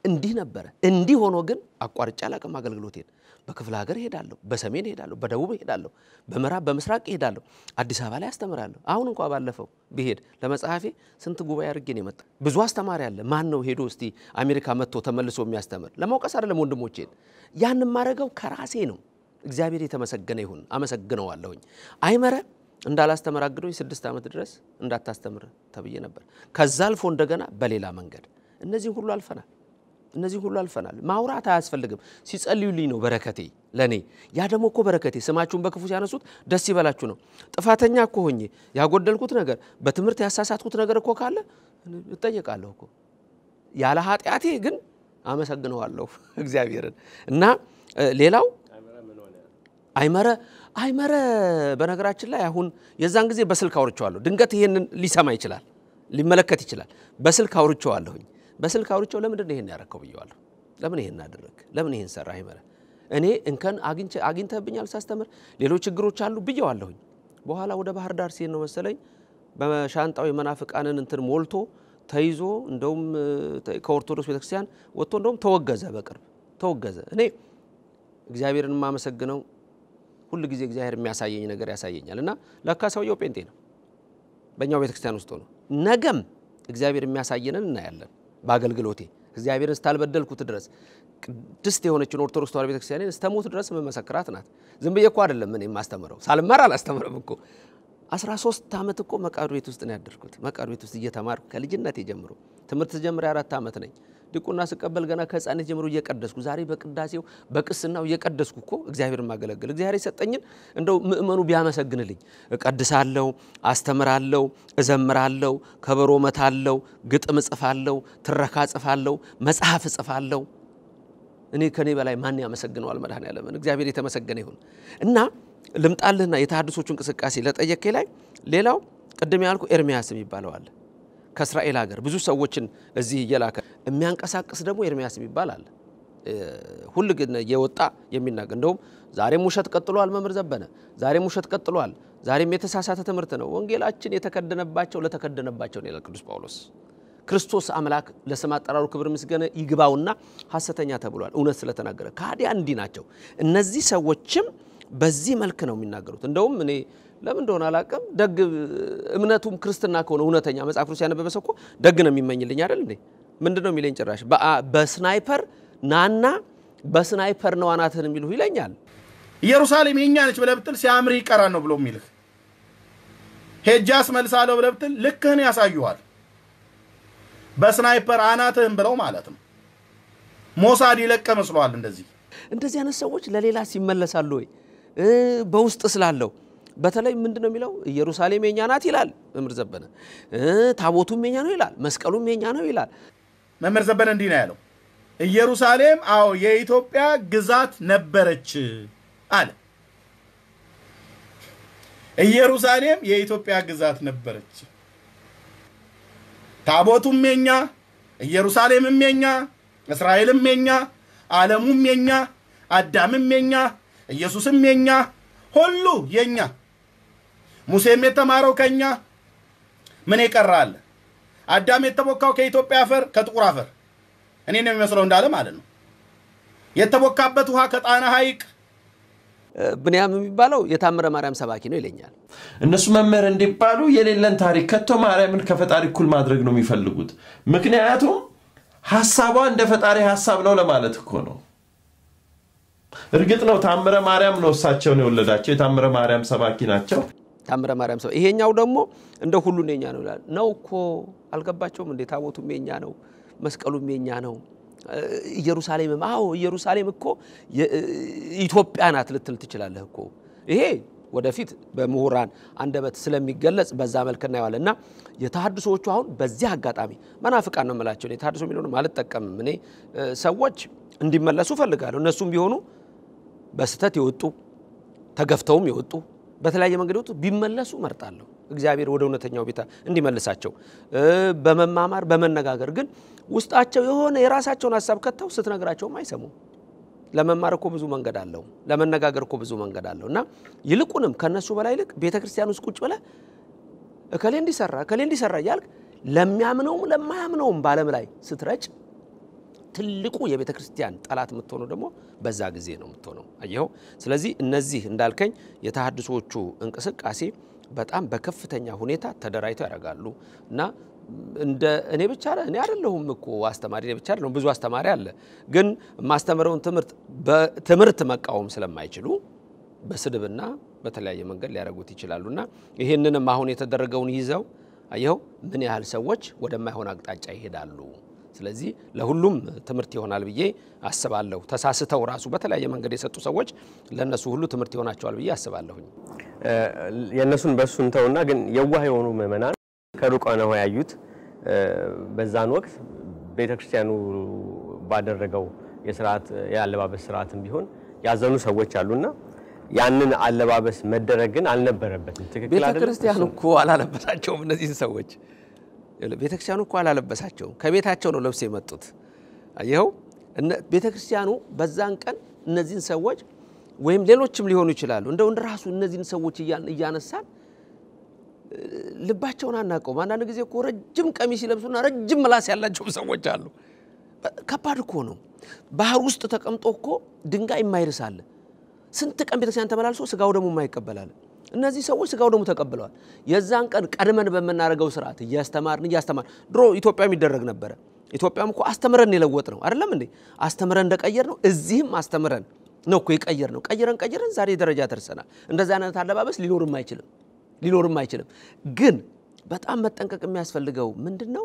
እንዲህ ሆኖ ግን አቋርጫ አላቀም አገልግሎቴን በክፍለ ሀገር ሄዳለሁ በሰሜን ሄዳለሁ በደቡብ ሄዳለሁ በመራብ በመስራቅ ሄዳለሁ አዲስ አበባ ላይ አስተምራለሁ አሁን እንኳን ባለፈው ብሄድ ለመጽሐፌ ስንት ጉባኤ አድርጌ ነው የመጣ ብዙ አስተማሪ አለ ማን ነው ሄዶ እስቲ አሜሪካ መጥቶ ተመልሶ የሚያስተምር ለማውቀስ አይደለም ወንድሞቼን ያን ማረጋው ከራሴ ነው እግዚአብሔር የተመሰገነ ይሁን አመሰግነዋለሁኝ አይመረ እንዳላስተምራግዶኝ 6 ዓመት ድረስ እንዳታስተምር ተብዬ ነበር ከዛ አልፎ እንደገና በሌላ መንገድ እነዚህ ሁሉ አልፈናል ማውራት አያስፈልግም ሲጸልዩልኝ ነው በረከቴ ለኔ ያ ደሞ እኮ በረከቴ ስማችሁን በክፉ ሲያነሱት ደስ ይበላችሁ ነው ጥፋተኛ እኮ ሆኜ ያጎደልኩት ነገር በትምርት ያሳሳትኩት ነገር እኮ ካለ እጠየቃለሁ እኮ ያለ ኃጢያቴ ግን አመሰግነዋለሁ እግዚአብሔርን እና ሌላው አይመረ በነገራችን ላይ አሁን የዛን ጊዜ በስልክ አውርቻለሁ ድንገት ይሄንን ሊሰማ ይችላል ሊመለከት ይችላል በስልክ አውርቻለሁኝ በስልክ አውርቻው ለምንድን ነው ይሄን ያረከው ብየዋለሁ ለምን ይሄን አደረክ ለምን ይሄን ሰራ አይመረ እኔ እንከን አግኝተብኛል ሳስተምር ሌሎች ችግሮች አሉ ብየዋለሁኝ በኋላ ወደ ባህር ዳር ሲል ነው መሰለኝ በሻንጣው የመናፍቃንን እንትን ሞልቶ ተይዞ እንደውም ከኦርቶዶክስ ቤተክርስቲያን ወጥቶ እንደውም ተወገዘ እኔ እግዚአብሔርን ማመሰግነው ሁሉ ጊዜ እግዚአብሔር የሚያሳየኝ ነገር ያሳየኛልና ለካ ሰውየው ጴንጤ ነው በእኛው ቤተክርስቲያን ውስጥ ነው ነገም እግዚአብሔር የሚያሳየንን እናያለን ባገልግሎቴ እግዚአብሔርን ስታልበደልኩት ድረስ ቅድስት የሆነችን ኦርቶዶክስ ተዋሕዶ ቤተክርስቲያንን ስተሞት ድረስ መመሰክራት ናት ዝም ብዬ እኮ አይደለም እኔ ማስተምረው ሳልማር አላስተምረም እኮ 13 ዓመት እኮ መቃዱ ቤት ውስጥ ነው ያደርኩት መቃዱ ቤት ውስጥ እየተማርኩ ከልጅነቴ ጀምሮ ትምርት ጀምሬ 4 ዓመት ነኝ ዲቁና ስቀበል ገና ከህፃንነት ጀምሮ እየቀደስኩ ዛሬ በቅዳሴው በቅስናው እየቀደስኩ እኮ እግዚአብሔርን ማገለግል እግዚአብሔር ይሰጠኝን እንደው ምእመኑ ቢያመሰግንልኝ እቀድሳለሁ አስተምራለሁ እዘምራለሁ ከበሮ መታለሁ ግጥም ጽፋለሁ ትረካ ጽፋለሁ መጽሐፍ ጽፋለሁ እኔ ከኔ በላይ ማን ያመሰግነዋል መድኃኔዓለምን እግዚአብሔር የተመሰገነ ይሁን እና ልምጣልህና የተሐድሶቹ እንቅስቃሴ ለጠየቀኝ ላይ ሌላው ቅድም ያልኩ ኤርሚያስ የሚባለው አለ ከእስራኤል ሀገር ብዙ ሰዎችን እዚህ እየላከ የሚያንቀሳቅስ ደግሞ ኤርሚያስ የሚባል አለ ሁሉ ግን የወጣ የሚናገር እንደውም ዛሬም ውሸት ቀጥሏል መምህር ዘበነ ዛሬም ውሸት ቀጥሏል ዛሬም የተሳሳተ ትምህርት ነው ወንጌላችን ለተከደነባቸው ነው ይላል ቅዱስ ጳውሎስ ክርስቶስ አምላክ ለስም አጠራሩ ክብር ምስጋና ይግባውና ሐሰተኛ ተብሏል እውነት ስለተናገረ ካዲያ እንዲ ናቸው እነዚህ ሰዎችም በዚህ መልኩ ነው የሚናገሩት እንደውም እኔ ለምን እንደሆነ አላቀም ደግ እምነቱም ክርስትና ከሆነ እውነተኛ መጽሐፍ ቅዱስ ያነበበ ሰው እኮ ደግ ነው የሚመኝልኝ አይደል እንዴ ምንድነው የሚለኝ ጭራሽ በስናይፐር ናና በስናይፐር ነው አናተን የሚሉ ይለኛል ኢየሩሳሌም የኛ ነች ብለብጥል ሲያምር ይቀራል ነው ብሎ የሚልህ ሄጃስ መልሳለው ብለብጥል ልክህን ያሳዩዋል በስናይፐር አናተን ብለው ማለት ነው ሞሳድ ይለቀ መስሏል እንደዚህ አይነት ሰዎች ለሌላ ሲመለሳሉ ወይ በውስጥ ስላለው በተለይ ምንድነው የሚለው ኢየሩሳሌም የኛ ናት ይላል መምህር ዘበነ ታቦቱም የኛ ነው ይላል መስቀሉም የኛ ነው ይላል መምህር ዘበነ እንዲህ ነው ያለው ኢየሩሳሌም አዎ የኢትዮጵያ ግዛት ነበረች አለ ኢየሩሳሌም የኢትዮጵያ ግዛት ነበረች ታቦቱም የኛ ኢየሩሳሌምም የኛ እስራኤልም የኛ ዓለሙም የኛ አዳምም የኛ ኢየሱስም የኛ ሁሉ የኛ ሙሴም የተማረው ከኛ ምን ይቀራል አዳም የተቦካው ከኢትዮጵያ አፈር ከጥቁር አፈር እኔ ነው የሚመስለው እንዳለ ማለት ነው የተቦካበት ውሃ ከጣና ሐይቅ ብንያም የሚባለው የታምረ ማርያም ሰባኪ ነው ይለኛል እነሱ መምህር እንዲባሉ የሌለን ታሪክ ከቶ ማርያምን ከፈጣሪ እኩል ማድረግ ነው የሚፈልጉት ምክንያቱም ሐሳቧ እንደ ፈጣሪ ሐሳብ ነው ለማለት እኮ ነው እርግጥ ነው ታምረ ማርያም ነው እሳቸው ነው የወለዳቸው የታምረ ማርያም ሰባኪ ናቸው ታምረ ማርያም ሰው ይሄኛው ደግሞ እንደ ሁሉ ነኛ ነው ይላል ነው እኮ አልገባቸውም እንደ ታቦቱም የኛ ነው መስቀሉም የኛ ነው ኢየሩሳሌምም አዎ ኢየሩሳሌም እኮ ኢትዮጵያ ናት ልትል ትችላለህ እኮ ይሄ ወደፊት በመሁራን አንደበት ስለሚገለጽ በዛ መልክ እናያለን እና የተሐድሶቹ አሁን በዚህ አጋጣሚ መናፍቃን ነው ማለት ነው የተሐድሶ ሚሊዮን ማለት ተጠቀም እኔ ሰዎች እንዲመለሱ ፈልጋለሁ እነሱም ቢሆኑ በስተት ይወጡ ተገፍተውም ይወጡ በተለያየ መንገድ ይወጡ ቢመለሱ መርጣለሁ እግዚአብሔር ወደ እውነተኛው ቤታ እንዲመልሳቸው በመማማር በመነጋገር ግን ውስጣቸው የሆነ የራሳቸውን ሐሳብ ከተው ስትነግራቸውም አይሰሙ ለመማር እኮ ብዙ መንገድ አለው ለመነጋገር እኮ ብዙ መንገድ አለውና ይልቁንም ከነሱ በላይ ልክ ቤተክርስቲያን ውስጥ ቁጭ ብለ እከሌ እንዲሰራ ያልክ ለሚያምነውም ለማያምነውም ባለም ላይ ስትረጭ ትልቁ የቤተክርስቲያን ጠላት የምትሆነው ደግሞ በዛ ጊዜ ነው የምትሆነው አየው ስለዚህ እነዚህ እንዳልከኝ የተሐድሶቹ እንቅስቃሴ በጣም በከፍተኛ ሁኔታ ተደራይተው ያደርጋሉ እና እንደ እኔ ብቻ እኔ አይደለሁም እኮ አስተማሪ እኔ ብቻ አይደለሁም ብዙ አስተማሪ አለ ግን ማስተምረውን ትምህርት መቃወም ስለማይችሉ በስድብና በተለያየ መንገድ ሊያረጉት ይችላሉና ይሄንንም አሁን የተደረገውን ይዘው አየው ምን ያህል ሰዎች ወደማይሆን አቅጣጫ ይሄዳሉ ስለዚህ ለሁሉም ትምህርት ይሆናል ብዬ አስባለሁ ተሳስተው ራሱ በተለያየ መንገድ የሰጡ ሰዎች ለነሱ ሁሉ ትምህርት ይሆናቸዋል ብዬ አስባለሁኝ የነሱን በሱንተውና ግን የዋህ የሆኑ ምእመናን ከሩቅ ነው ያዩት በዛን ወቅት ቤተክርስቲያኑ ባደረገው የሥርዓት ያለባበስ ሥርዓትም ቢሆን ያዘኑ ሰዎች አሉና ያንን አለባበስ መደረግን አልነበረበትም ትክክል አይደለም ቤተክርስቲያኑ እኮ አላለበሳቸውም እነዚህ ሰዎች ቤተክርስቲያኑ እኮ አላለበሳቸውም ከቤታቸው ነው ለብሰው የመጡት አየው ቤተክርስቲያኑ በዛን ቀን እነዚህን ሰዎች ወይም ሌሎችም ሊሆኑ ይችላሉ እንደው ራሱ እነዚህን ሰዎች እያነሳን ልባቸውን አናቀው አንዳንድ ጊዜ እኮ ረጅም ቀሚስ ይለብሱና ረጅም ምላስ ያላቸው ሰዎች አሉ ከባድ እኮ ነው ባህር ውስጥ ተቀምጦ እኮ ድንጋይ የማይርሳል ስንት ቀን ቤተክርስቲያን ተመላልሶ ስጋው ደሙ የማይቀበላል እነዚህ ሰዎች ስጋው ደሙ ተቀበለዋል የዛን ቀን ቀድመን በመናረጋው ሥርዓት ያስተማርን ድሮ ኢትዮጵያ የሚደረግ ነበር ኢትዮጵያም እኮ አስተምረን የለወጥ ነው አይደለም እንዴ አስተምረን እንደቀየር ነው እዚህም አስተምረን ነው እኮ ይቀየር ነው ቀየረን ዛሬ ደረጃ ተርሰናል እንደዛ አይነት አለባበስ ሊኖርም አይችልም ግን በጣም መጠንቀቅ የሚያስፈልገው ምንድነው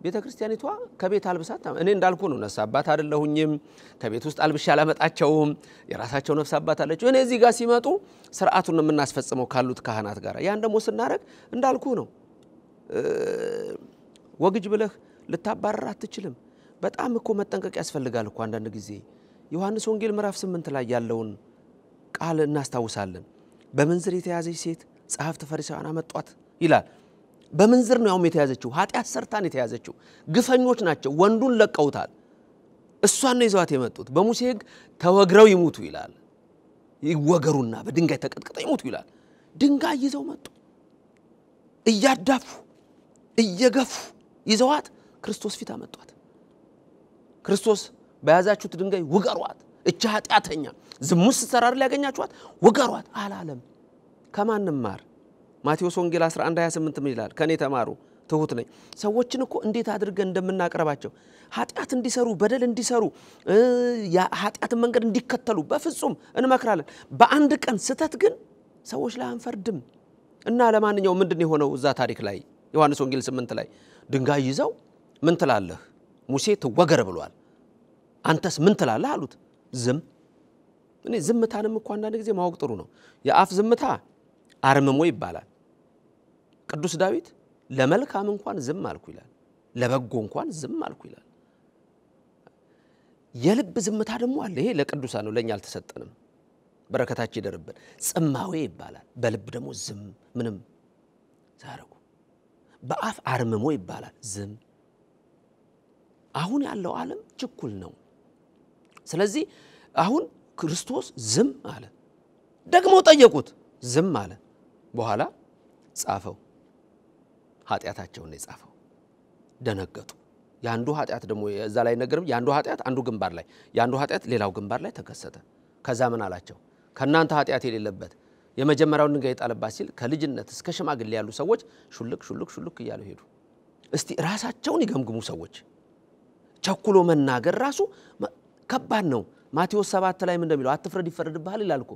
ቤተክርስቲያኒቷ ከቤት አልብሳት እኔ እንዳልኩ ነው ነፍስ አባት አይደለሁኝም ከቤት ውስጥ አልብሻ አላመጣቸውም የራሳቸው ነፍስ አባት አለች እኔ እዚህ ጋር ሲመጡ ሥርዓቱን የምናስፈጽመው ካሉት ካህናት ጋር ያን ደግሞ ስናረግ እንዳልኩ ነው ወግጅ ብለህ ልታባረር አትችልም በጣም እኮ መጠንቀቅ ያስፈልጋል እኮ አንዳንድ ጊዜ ዮሐንስ ወንጌል ምዕራፍ 8 ላይ ያለውን ቃል እናስታውሳለን በመንዝር የተያዘች ሴት ጻፍት ፈሪሳውያን አመጧት ይላል በመንዝር ነው ያውም የተያዘችው ኃጢያት ሰርታን የተያዘችው ግፈኞች ናቸው ወንዱን ለቀውታል እሷን ነው ይዘዋት የመጡት በሙሴ ሕግ ተወግረው ይሙቱ ይላል ይወገሩና በድንጋይ ተቀጥቅጠው ይሙቱ ይላል ድንጋይ ይዘው መጡ እያዳፉ እየገፉ ይዘዋት ክርስቶስ ፊት አመጧት ክርስቶስ በያዛችሁት ድንጋይ ውገሯት እቺ ኃጢያተኛ ዝሙት ስትሰራር ሊያገኛችኋት ውገሯት አላለም ከማንም ማር ማቴዎስ ወንጌል 11:28 ምን ይላል ከኔ ተማሩ ትሁት ነኝ ሰዎችን እኮ እንዴት አድርገን እንደምናቀርባቸው ኃጢያት እንዲሰሩ በደል እንዲሰሩ ኃጢያት መንገድ እንዲከተሉ በፍጹም እንመክራለን በአንድ ቀን ስተት ግን ሰዎች ላይ አንፈርድም እና ለማንኛውም ምንድነው የሆነው እዛ ታሪክ ላይ ዮሐንስ ወንጌል 8 ላይ ድንጋይ ይዘው ምን ትላለህ ሙሴ ተወገረ ብሏል አንተስ ምን ትላለህ አሉት ዝም እኔ ዝምታንም እኮ አንዳንድ ጊዜ ማወቅ ጥሩ ነው የአፍ ዝምታ አርምሞ ይባላል ቅዱስ ዳዊት ለመልካም እንኳን ዝም አልኩ ይላል ለበጎ እንኳን ዝም አልኩ ይላል የልብ ዝምታ ደግሞ አለ ይሄ ለቅዱሳን ነው ለኛ አልተሰጠንም በረከታችን ይደርብን ጽማዌ ይባላል በልብ ደግሞ ዝም ምንም ሳረጉ በአፍ አርምሞ ይባላል ዝም አሁን ያለው ዓለም ችኩል ነው ስለዚህ አሁን ክርስቶስ ዝም አለ ደግሞ ጠየቁት ዝም አለ በኋላ ጻፈው ኃጢያታቸውን የጻፈው ደነገጡ ያንዱ ኃጢያት ደግሞ እዛ ላይ ነገርም ያንዱ ኃጢያት አንዱ ግንባር ላይ ያንዱ ኃጢያት ሌላው ግንባር ላይ ተከሰተ ከዛ ምን አላቸው ከናንተ ኃጢያት የሌለበት የመጀመሪያውን ድንጋይ ጣለባት ሲል ከልጅነት እስከ ሽማግሌ ያሉ ሰዎች ሹልክ እያሉ ሄዱ እስቲ ራሳቸውን ይገምግሙ ሰዎች ቸኩሎ መናገር ራሱ ከባድ ነው ማቴዎስ 7 ላይ ምን እንደሚለው አትፍረድ ይፈረድብሃል ይላል እኮ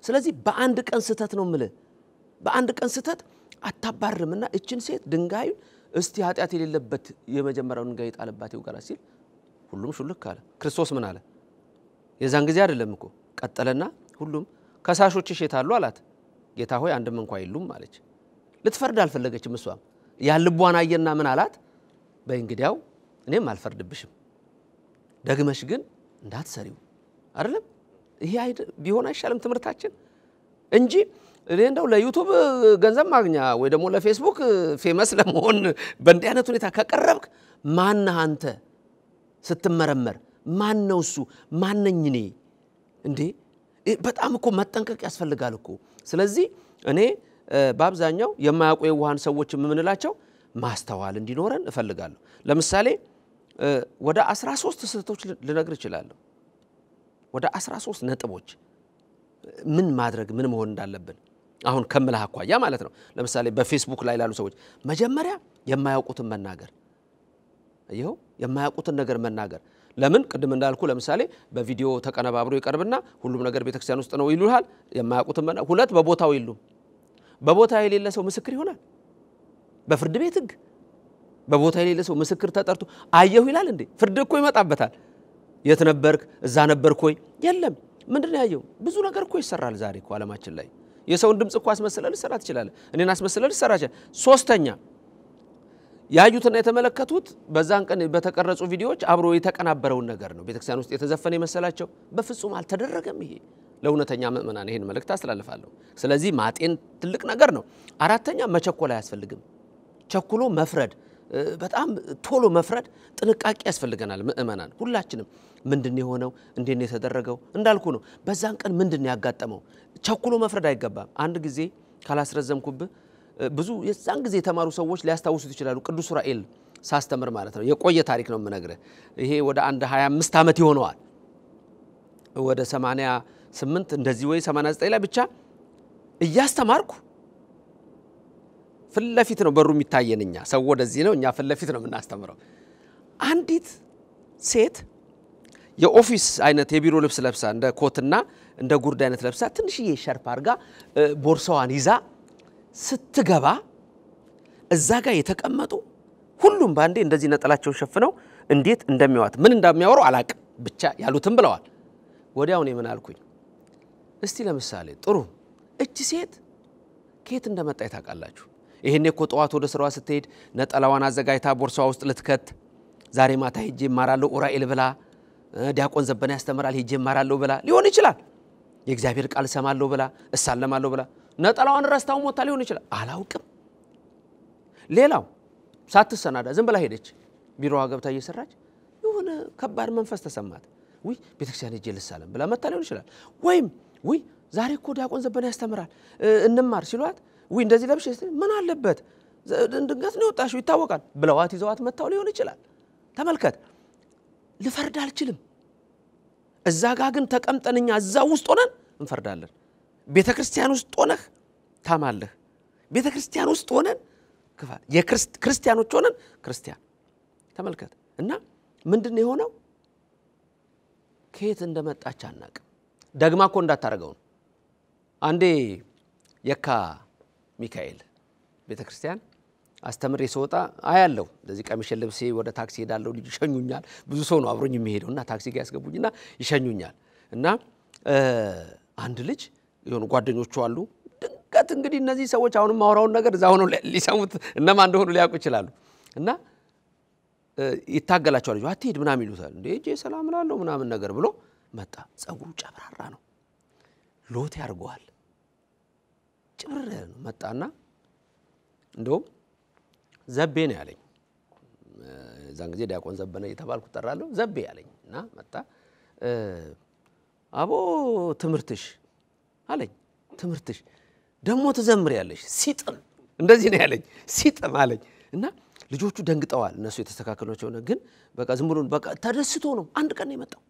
ስለዚህ በአንድ ቀን ስተት ነው ምለ በአንድ ቀን ስተት አታባርምና እችን ሴት ድንጋይ እስቲ ኃጢአት የሌለበት የመጀመሪያውን ድንጋይ ጣለባት ይውጋራ ሲል ሁሉም ሹልክ አለ ክርስቶስ ምን አለ የዛን ጊዜ አይደለም እኮ ቀጠለና ሁሉም ከሳሾችሽ የታሉ አላት ጌታ ሆይ አንድም እንኳን የሉም አለች ልትፈርድ አልፈለገችም እሷም ያልቧን አየና ምን አላት በእንግዲያው እኔም አልፈርድብሽም ደግመሽ ግን እንዳትሰሪው አይደለም ይሄ ቢሆን አይሻልም ትምርታችን እንጂ እንደው ለዩቲዩብ ገንዘብ ማግኛ ወይ ደግሞ ለፌስቡክ ፌመስ ለመሆን በእንዲህ አይነት ሁኔታ ከቀረብክ ማን አንተ ስትመረመር ማን ነው እሱ ማንነኝ እኔ እንዴ በጣም እኮ መጠንቀቅ ያስፈልጋል እኮ ስለዚህ እኔ በአብዛኛው የማያውቁ የዋሃን ሰዎች ምንላቸው ማስተዋል እንዲኖረን እፈልጋለሁ ለምሳሌ ወደ 13 ስህተቶች ልነግር እችላለሁ ወደ 13 ነጥቦች ምን ማድረግ ምን መሆን እንዳለብን አሁን ከመላህ አቋያ ማለት ነው ለምሳሌ በፌስቡክ ላይ ያሉ ሰዎች መጀመሪያ የማያውቁትን መናገር አይው የማያውቁትን ነገር መናገር ለምን ቅድም እንዳልኩ ለምሳሌ በቪዲዮ ተቀነባብሮ ይቀርብና ሁሉም ነገር ቤተክርስቲያን ውስጥ ነው ይሉሃል የማያውቁትን ሁለት በቦታው ይሉ በቦታው የሌለ ሰው ምስክር ይሆናል በፍርድ ቤት ህግ በቦታው የሌለ ሰው ምስክር ተጠርቶ አየሁ ይላል እንዴ ፍርድ እኮ ይመጣበታል የት ነበርክ እዛ ነበርክ ወይ የለም ምንድነው ያየው ብዙ ነገር እኮ ይሰራል ዛሬ እኮ ዓለማችን ላይ የሰውን ድምጽ እኮ አስመስለል ይሰራ ይችላል እኔን አስመስለል ይሰራ ይችላል ሶስተኛ ያዩትና የተመለከቱት በዛን ቀን በተቀረጹ ቪዲዮዎች አብሮ የተቀናበረውን ነገር ነው ቤተክርስቲያን ውስጥ የተዘፈነ መሰላቸው በፍጹም አልተደረገም ይሄ ለውነተኛ ምእመናን ይሄን መልእክት አስተላልፋለሁ ስለዚህ ማጤን ትልቅ ነገር ነው አራተኛ መቸኮል አያስፈልግም ቸኩሎ መፍረድ በጣም ቶሎ መፍረድ ጥንቃቄ ያስፈልገናል ምእመናን ሁላችንም ምንድነው የሆነው እንዴት የተደረገው እንዳልኩ ነው በዛን ቀን ምንድነው ያጋጠመው ቸኩሎ መፍረድ አይገባም አንድ ጊዜ ካላስረዘምኩብ ብዙ የዛን ጊዜ የተማሩ ሰዎች ሊያስታውሱት ይችላሉ ቅዱስ ዑራኤል ሳስተምር ማለት ነው የቆየ ታሪክ ነው የምነግርህ ይሄ ወደ 25 ዓመት ይሆነዋል ወደ 88 እንደዚህ ወይ 89 ላይ ብቻ እያስተማርኩ ፍለፊት ነው በሩ የሚታየንኛ ሰው ወደዚህ ነው እኛ ፍለፊት ነው የምናስተምረው አንዲት ሴት የኦፊስ አይነት የቢሮ ልብስ ለብሳ እንደ ኮትና እንደ ጉርድ አይነት ለብሳ ትንሽዬ ሸርፕ አርጋ ቦርሳዋን ይዛ ስትገባ እዛ ጋር የተቀመጡ ሁሉም ባንዴ እንደዚህ ነጠላቸውን ሸፍነው እንዴት እንደሚያዋት ምን እንደሚያወሩ አላቅ ብቻ ያሉትን ብለዋል ወዲያው ነው ምን አልኩኝ እስቲ ለምሳሌ ጥሩ እቺ ሴት ከየት እንደመጣ ይታቃላችሁ ይሄኔ እኮ ጧት ወደ ስራዋ ስትሄድ ነጠላዋን አዘጋጅታ ቦርሳዋ ውስጥ ልትከት ዛሬ ማታ ሄጄ ማራለው ዑራኤል ብላ ዲያቆን ዘበና ያስተምራል ሄጄ ማራለው ብላ ሊሆን ይችላል የእግዚአብሔር ቃል ሰማለው ብላ እሳለማለው ብላ ነጠላዋን ረስታው ሞታ ሊሆን ይችላል አላውቅም ሌላው ሳትሰናዳ ዝም ብላ ሄደች ቢሮዋ ገብታ እየሰራች የሆነ ከባድ መንፈስ ተሰማት ወይ ቤተክርስቲያን ሄጄ ልሳለም ብላ መታ ሊሆን ይችላል ወይም ወይ ዛሬ እኮ ዲያቆን ዘበና ያስተምራል እንማር ሲሏት ወይ እንደዚህ ለብሽ ምን አለበት ድንገት ነው ወጣሽው ይታወቃል ብለዋት ይዘዋት መታው ሊሆን ይችላል ተመልከት ልፈርድ አልችልም እዛ ጋር ግን ተቀምጠንኛ እዛ ውስጥ ሆነን እንፈርዳለን ቤተክርስቲያን ውስጥ ሆነህ ታማለህ ቤተክርስቲያን ውስጥ ሆነን የክርስቲያኖች ሆነን ክርስቲያን ተመልከት እና ምንድነው የሆነው ከየት እንደመጣች አናቅ ደግማ እኮ እንዳታረጋው አንዴ የካ ሚካኤል ቤተክርስቲያን አስተምሬ ሰውጣ አያለው እንደዚህ ቀሚስ ለብሴ ወደ ታክሲ ሄዳለው ልጅ ሸኙኛል ብዙ ሰው ነው አብሮኝ የሚሄደውና ታክሲ ጋር ያስገቡኝና ይሸኙኛል እና አንድ ልጅ የሆኑ ጓደኞቹ አሉ ድንገት እንግዲህ እነዚህ ሰዎች አሁንም ማውራውን ነገር እዛው ነው ሊሰሙት እነማን እንደሆኑ ሊያውቁ ይችላሉ እና ይታገላቸዋል ልጅ አትሄድ ምናምን ይሉታል እንዴ እጄ ሰላም ላለው ምናምን ነገር ብሎ መጣ ጸጉሩ ጨብራራ ነው ሎት ያርጓል ጭብር ነው መጣና እንደው ዘቤ ነው ያለኝ ዛን ጊዜ ዲያቆን ዘበነ የተባልኩ ተራለው ዘቤ ያለኝና መጣ አቦ ትምርትሽ አለኝ ትምርትሽ ደሞ ተዘምሪያለሽ ሲጥም እንደዚህ ነው ያለኝ ሲጥም አለኝ እና ልጆቹ ደንግጠዋል እነሱ የተስተካከሉቸው ነው ግን በቃ ዝም ብሎ በቃ ተደስቶ ነው አንድ ቀን ነው የመጣው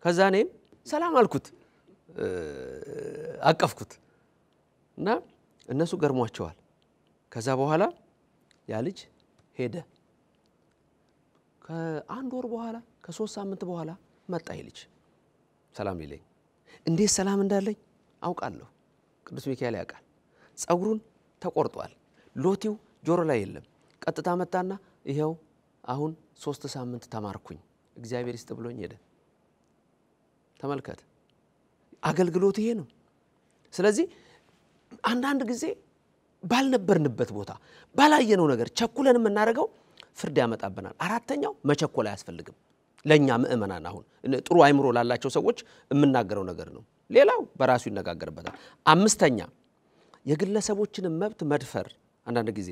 ከዛ እኔም ሰላም አልኩት አቀፍኩት እና እነሱ ገርሟቸዋል ከዛ በኋላ ያ ልጅ ሄደ ከአንድ ወር በኋላ ከ3 ሳምንት በኋላ መጣ ይልጅ ሰላም ሊለኝ እንዴት ሰላም እንዳለኝ አውቃለሁ ቅዱስ ሚካኤል ያውቃል ጸጉሩን ተቆርጧል ሎቲው ጆሮ ላይ የለም ቀጥታ መጣና ይሄው አሁን 3 ሳምንት ተማርኩኝ እግዚአብሔር ይስጥ ብሎኝ ሄደ ተመልከት አገልግሎት ይሄ ነው ስለዚህ አንዳንድ ጊዜ ባልነበርንበት ቦታ ባላየነው ነገር ቸኩለን እናረጋው ፍርድ ያመጣብናል አራተኛው መቸኮል አያስፈልግም ለኛ ምእመናን አሁን ጥሩ አይምሮ ላላቸው ሰዎች የምናገረው ነገር ነው ሌላው በራሱ ይነጋገርበታል አምስተኛ የግለሰቦችን መብት መድፈር አንዳንድ ጊዜ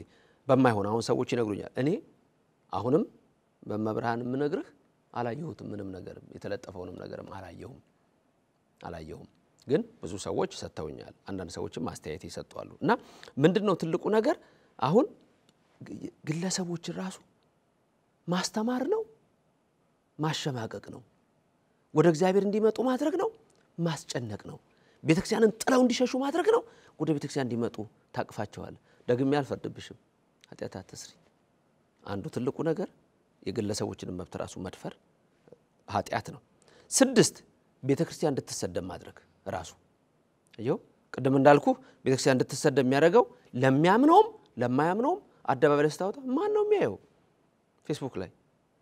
በማይሆን አሁን ሰዎች ይነግሩኛል እኔ አሁንም በመብርሃን ምነግርህ አላየሁትም ምንም ነገር የተለጠፈውንም ነገርም አላየሁም ግን ብዙ ሰዎች ሰጥተውኛል አንዳንድ ሰዎችም ማስተያየት ይሰጣሉ እና ምንድነው ትልቁ ነገር አሁን ግለሰቦች ራሱ ማስተማር ነው ማሸማቀቅ ነው ወደ እግዚአብሔር እንዲመጡ ማድረግ ነው ማስጨነቅ ነው ቤተክርስቲያንን ጥለው እንዲሸሹ ማድረግ ነው ወደ ቤተክርስቲያን እንዲመጡ ታቅፋቸዋል ደግሜ አልፈርድብሽም ኃጢአት አትስሪ አንዱ ትልቁ ነገር የግለሰቦችን መብት ራሱ መድፈር ኃጢአት ነው 6 ቤተክርስቲያን እንድትሰደብ ማድረግ ራሱ አየው ቀደም እንዳልኩ ቤተክርስቲያን እንድትሰደብ የሚያደርገው ለሚያምነውም ለማያምነውም አደባባይ ስታወጣ ማን ነው የሚያየው ፌስቡክ ላይ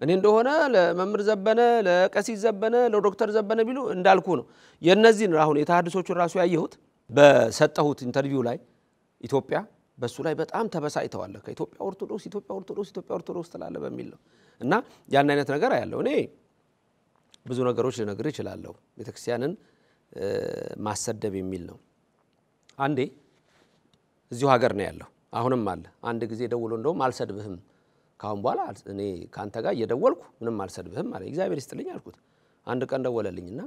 እኔ እንደሆነ ለመምህር ዘበነ ለቀሲስ ዘበነ ለዶክተር ዘበነ ቢሉ እንዳልኩ ነው የነዚህን አሁን የተሐድሶቹን ራሱ ያየሁት በሰጠሁት ኢንተርቪው ላይ ኢትዮጵያ በሱ ላይ በጣም ተበሳይተዋል ከኢትዮጵያ ኦርቶዶክስ ተላለ በሚል ነው እና ያን አይነት ነገር ያለው እኔ ብዙ ነገሮች ልነግር ይችላል ቤተክርስቲያንን ማሰደብ የሚል ነው አንዴ እዚሁ ሀገር ነው ያለው አሁንም አለ አንድ ጊዜ ደውሎ እንደውም አልሰድብህም ካሁን በኋላ እኔ ካንተ ጋር እየደወልኩ ምንም አልሰድብህም አለ እግዚአብሔር ይስጥልኝ አልኩት አንድ ቀን ደወለልኝና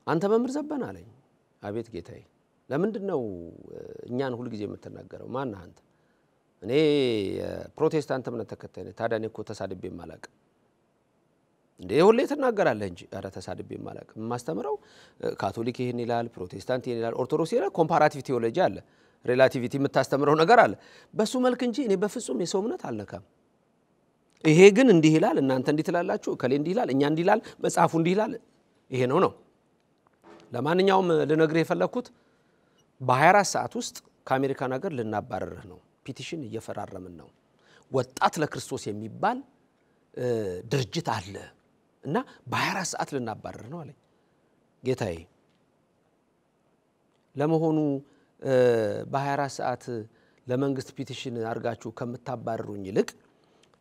አንተ መምህር ዘበነ አለኝ አቤት ጌታዬ ለምንድነው እኛን ሁሉ ጊዜ የምትናገረው ማን ነህ አንተ እኔ ፕሮቴስታንት እምነት ተከታይ ነኝ ታዲያ እኔ እኮ ተሳድቤ ማላቅ እንዴ ሁሌ ተናገራለህ እንጂ አረ ተሳድቤ ማላቅ ማስተምረው ካቶሊክ ይሄን ይላል ፕሮቴስታንት ይሄን ይላል ኦርቶዶክስ ይላል ኮምፓራቲቭ ቲዮሎጂ አለ ሪላቲቪቲ የምታስተምረው ነገር አለ በሱ መልክ እንጂ እኔ በፍጹም የሰው እምነት አልነካም ይሄ ግን እንዲህ ይላል እናንተ እንዲህ ትላላችሁ ከሌ እንዲህ ይላል እኛ እንዲህ ይላል መጽሐፉ እንዲህ ይላል ይሄ ነው ለማንኛውም ልነግርህ የፈለኩት በ24 ሰዓት ውስጥ ከአሜሪካን ሀገር ልናባረርህ ነው ፒቲሽን እየፈራረምን ነው ወጣት ለክርስቶስ የሚባል ድርጅት አለ እና በ24 ሰዓት ልናባረርህ ነው አለኝ ጌታዬ ለመሆኑ በ24 ሰዓት ለመንግስት ፒቲሽን አርጋችሁ ከምታባረሩኝ ይልቅ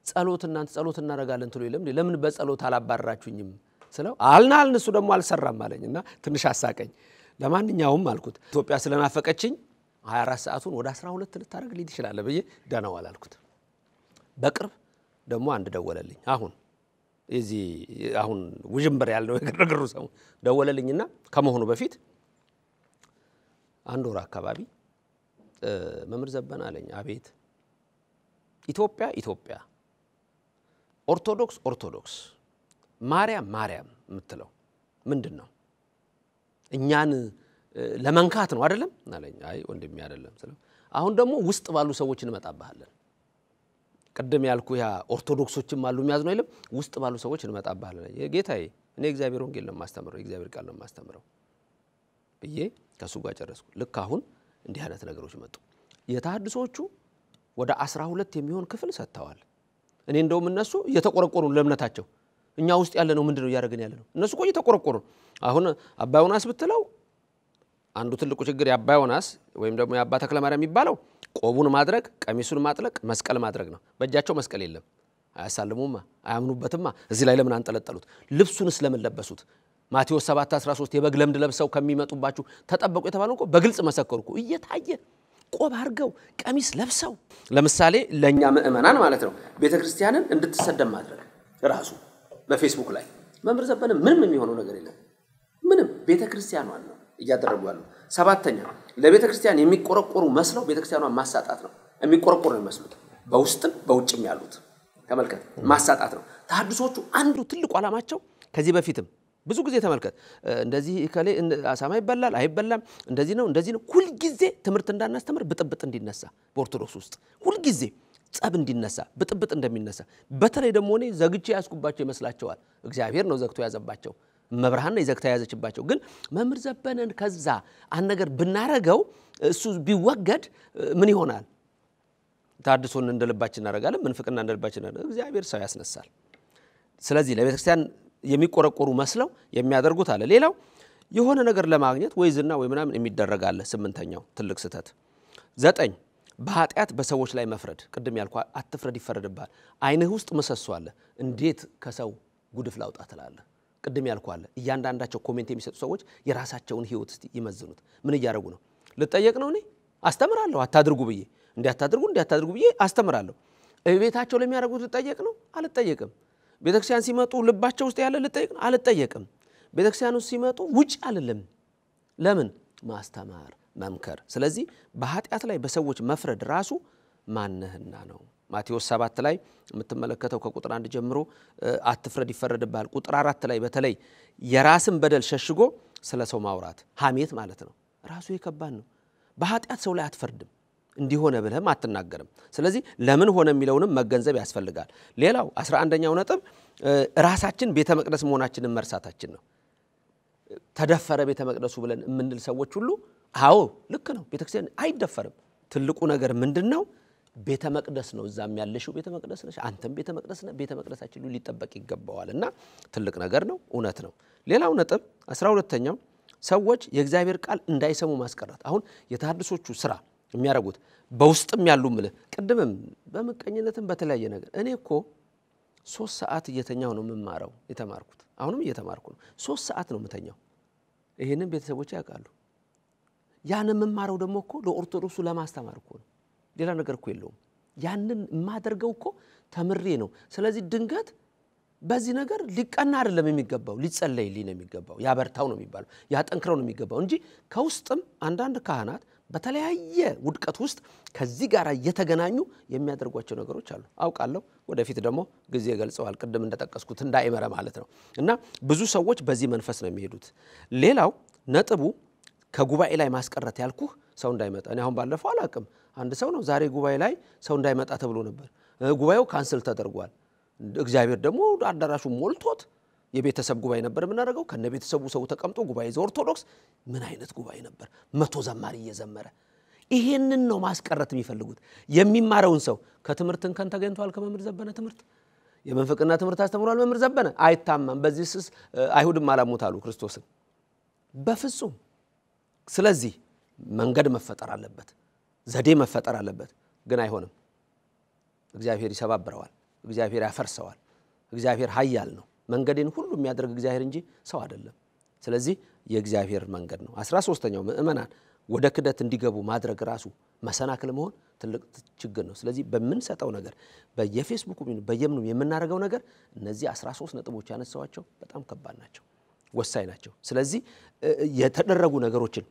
ጸሎት እናደርጋለን ትሉ ይለም ለምን በጸሎት አላባረራችሁኝም ስለው አልናልን እሱ ደግሞ አልሰራም አለኝና ትንሽ አሳቀኝ ለማንኛውም አልኩት ኢትዮጵያ ስለናፈቀችኝ 24 ሰዓቱን ወደ 12 ልታረግልኝ ይችላል በየ ዳናዋል አልኩት በቅርብ ደግሞ አንድ ደወለልኝ አሁን ውጅንበር ያለው የግርግሩ ሰው ደወለልኝና ከመሆኑ በፊት አንድ ወር አካባቢ መምህር ዘበነ አለኝ አቤት ኢትዮጵያ ኦርቶዶክስ ማርያም ምትለው ምንድነው እኛን ለመንካት ነው አይደለም አለኝ አይ ወንድሜ አይደለም ስለው አሁን ደግሞ ውስጥ ባሉ ሰዎች እንመጣባለን ቀደም ያልኩ ያ ኦርቶዶክሶችም አሉ የሚያዝነው አይደለም ውስጥ ባሉ ሰዎች እንመጣባለን ጌታዬ እኔ እግዚአብሔር ወንጌል ነው ማስተምረው እግዚአብሔር ቃል ነው ማስተምረው ብዬ ከሱ ጋር ጨረስኩ ልክ አሁን እንዲህ አይነት ነገሮች መጡ የተሐድሶቹ ወደ 12 የሚሆን ክፍል ሰጥተዋል እኔ እንደውም እነሱ እየተቆረቆሩ ለእምነታቸው እኛ ውስጥ ያለ ነው ምንድነው ያረጋግን ያለ ነው እነሱ ቆይ ተቆረቆሩ አሁን አባዮናስ ብትለው አንዱ ትልቁ ችግር ያባዮናስ ወይም ደግሞ ያባ ተክለ ማርያም የሚባለው ቆቡን ማድረግ ቀሚሱን ማጥለቅ መስቀል ማድረግ ነው በእጃቸው መስቀል የለም አያሳልሙማ አያምኑበትማ እዚህ ላይ ለምን አንጠለጠሉት ልብሱን ስለምን ለበሱት ማቴዎስ 7:13 የበግ ለምድ ለብሰው ከሚመጡባችሁ ተጠበቁ የተባለው እኮ በግልጽ መሰከሩኩ እየታየ ቆብ አርገው ቀሚስ ለብሰው ለምሳሌ ለኛ ምእመናን ማለት ነው ቤተክርስቲያንን እንድትሰደብ ማድረግ ራሱ በፌስቡክ ላይ መምህር ዘበነ ምንም የሚሆነው ነገር የለም ምንም ቤተክርስቲያኗን ነው እያደረጉ ያለው ሰባተኛ ለቤተክርስቲያን የሚቆረቆሩ መስለው ቤተክርስቲያኗን ማሳጣት ነው የሚቆረቆሩ ነው መስሉት በውስጥም በውጭም ያሉት ተመልከት ማሳጣት ነው ተሐድሶቹ አንዱ ትልቁ ዓላማቸው ከዚህ በፊትም ብዙ ጊዜ ተመልከት እንደዚህ ከለ አሳማ ይበላል አይበላም እንደዚህ ነው ሁሉ ጊዜ ትምርት እንዳናስተምር ብጥብጥ እንዲነሳ በኦርቶዶክስ ውስጥ ሁሉ ጊዜ ጸብ እንዲነሳ ብጥብጥ እንደሚነሳ በተለይ ደግሞ እኔ ዘግቼ ያስኩባቸው ይመስላቸዋል እግዚአብሔር ነው ዘግቶ ያዘባቸው መብርሃን ነው ዘግታ ያዘችባቸው ግን መምህር ዘበነን ከዛ አንድ ነገር ብናረገው እሱ ቢወገድ ምን ይሆናል ታድሶን እንደልባችን እናረጋለን ምንፍቅና እንደልባችን እናረጋለን እግዚአብሔር ሰው ያስነሳል ስለዚህ ለቤተክርስቲያን የሚቆረቆሩ መስለው የሚያደርጉት አለ ሌላው የሆነ ነገር ለማግኘት ወይዝና ወይ ምናምን የሚደረጋለ ስምንተኛው ትልቅ ስህተት 9 በኃጢአት በሰዎች ላይ መፍረድ ቅድም ያልኩ አትፍረድ ይፈረድባል አይንህ ውስጥ መሰሶ አለ እንዴት ከሰው ጉድፍ ላውጣ ትላለ ቅድም ያልኩ አለ እያንዳንዳቸው ኮሜንት የሚሰጡ ሰዎች የራሳቸውን ህይወት እስቲ ይመዝኑት ምን እያደረጉ ነው ልጠየቅ ነው እኔ አስተምራለሁ አታድርጉ ብዬ እንዲያታድርጉ ብዬ አስተምራለሁ እቤታቸው ለሚያደርጉት ልጠየቅ ነው አልጠየቅም ቤተክርስቲያን ሲመጡ ልባቸው ውስጥ ያለ ልጠየቅ ነው አልጠየቅም ቤተክርስቲያኑ ሲመጡ ውጭ አይደለም ለምን ማስተማር መምከር ስለዚህ በኃጢአት ላይ በሰዎች መፍረድ ራሱ ማነህና ነው ማቴዎስ 7 ላይ የምትመለከተው ከቁጥር 1 ጀምሮ አትፍረድ ይፈረድባል ቁጥር 4 ላይ በተለይ የራስን በደል ሸሽጎ ስለሰው ማውራት ሐሜት ማለት ነው ራሱ የከባድ ነው በኃጢአት ሰው ላይ አትፈርድም እንዲሆነ ብለህም አትናገርም ስለዚህ ለምን ሆነ የሚለውንም መገንዘብ ያስፈልጋል ሌላው 11ኛው ነጥብ ራሳችን ቤተ መቅደስ መሆናችንን መርሳታችን ነው ተደፈረ ቤተ መቅደሱ ብለን ምንድል ሰዎች ሁሉ አዎ ልክ ነው ቤተክርስቲያን አይደፈርም ትልቁ ነገር ምንድነው ቤተ መቅደስ ነው እዛም ያለሽው ቤተ መቅደስ ነሽ አንተም ቤተ መቅደስ ነህ ቤተ መቅደሳችን ሁሉ ሊጠበቅ ይገባዋልና ትልቅ ነገር ነው እውነት ነው ሌላው ነጥብ 12ኛው ሰዎች የእግዚአብሔር ቃል እንዳይሰሙ ማስቀረት አሁን የተሐድሶቹ ስራ የሚያረጉት በውስጥም ያሉ ምለ ቅድምም በመቀኝነትም በተለያየ ነገር እኔ እኮ 3 ሰዓት እየተኛው ነው መማራው የተማርኩት አሁንም እየተማርኩ ነው 3 ሰዓት ነው መተኛው ይሄንን ቤተሰቦች ያውቃሉ ያንን መማራው ደግሞ እኮ ለኦርቶዶክሱ ለማስተማር እኮ ነው ሌላ ነገር እኮ የለውም ያንን ማደርገው እኮ ተምሬ ነው ስለዚህ ድንገት በዚህ ነገር ሊቀና አይደለም የሚገባው ሊጸለይልኝ ነው የሚገባው ያበርታው ነው የሚባለው ያጠንክረው ነው የሚገባው እንጂ ከውስጥም አንዳንድ ካህናት በተለያየ ውድቀት ውስጥ ከዚህ ጋር እየተገናኙ የሚያደርጓቸው ነገሮች አሉ አውቃለሁ ወደፊት ደግሞ ጊዜ ገልጸዋል ቅድም እንደተጠቀስኩት እንዳይመረ ማለት ነው እና ብዙ ሰዎች በዚህ መንፈስ ነው የሚሄዱት ሌላው ነጥቡ ከጉባኤ ላይ ማስቀረት ያልኩህ ሰው እንዳይመጣ እኔ አሁን ባለፈው አላቅም አንድ ሰው ነው ዛሬ ጉባኤ ላይ ሰው እንዳይመጣ ተብሎ ነበር ጉባኤው ካንሰል ተደርጓል እግዚአብሔር ደግሞ አዳራሹ ሞልቶት የቤተሰብ ጉባኤ ነበር ምናረጋው ከነ ቤተሰቡ ሰው ተቀምጦ ጉባኤ ዘኦርቶዶክስ ምን አይነት ጉባኤ ነበር 100 ዘማሪ እየዘመረ ይሄንን ነው ማስቀረት የሚፈልጉት የሚማረውን ሰው ከትምርትን ከን ተገኝቷል ከመምህር ዘበነ ትምርት የመንፈቅና ትምርት አስተምሯል መምህር ዘበነ አይታማም በዚህስ አይሁድም አላሙታሉ ክርስቶስን በፍጹም ስለዚህ መንገድ መፈጠር አለበት ዘዴ መፈጠር አለበት ግን አይሆንም እግዚአብሔር ይሰባብረዋል እግዚአብሔር ያፈርሰዋል እግዚአብሔር ኃያል ነው መንገድን ሁሉ የሚያደርግ እግዚአብሔር እንጂ ሰው አይደለም ስለዚህ የእግዚአብሔር መንገድ ነው 13ኛው ምእመናን ወደ ክደት እንዲገቡ ማድረግ ራሱ መሰናክል መሆን ትልቅ ችግር ነው ስለዚህ በመንሰጠው ነገር በየፌስቡክ በየምኑ የምናረጋው ነገር እነዚህ 13 ነጥቦች ያነሳዋቸው በጣም ከባድ ናቸው ወሳኝ ናቸው ስለዚህ የተደረጉ ነገሮችን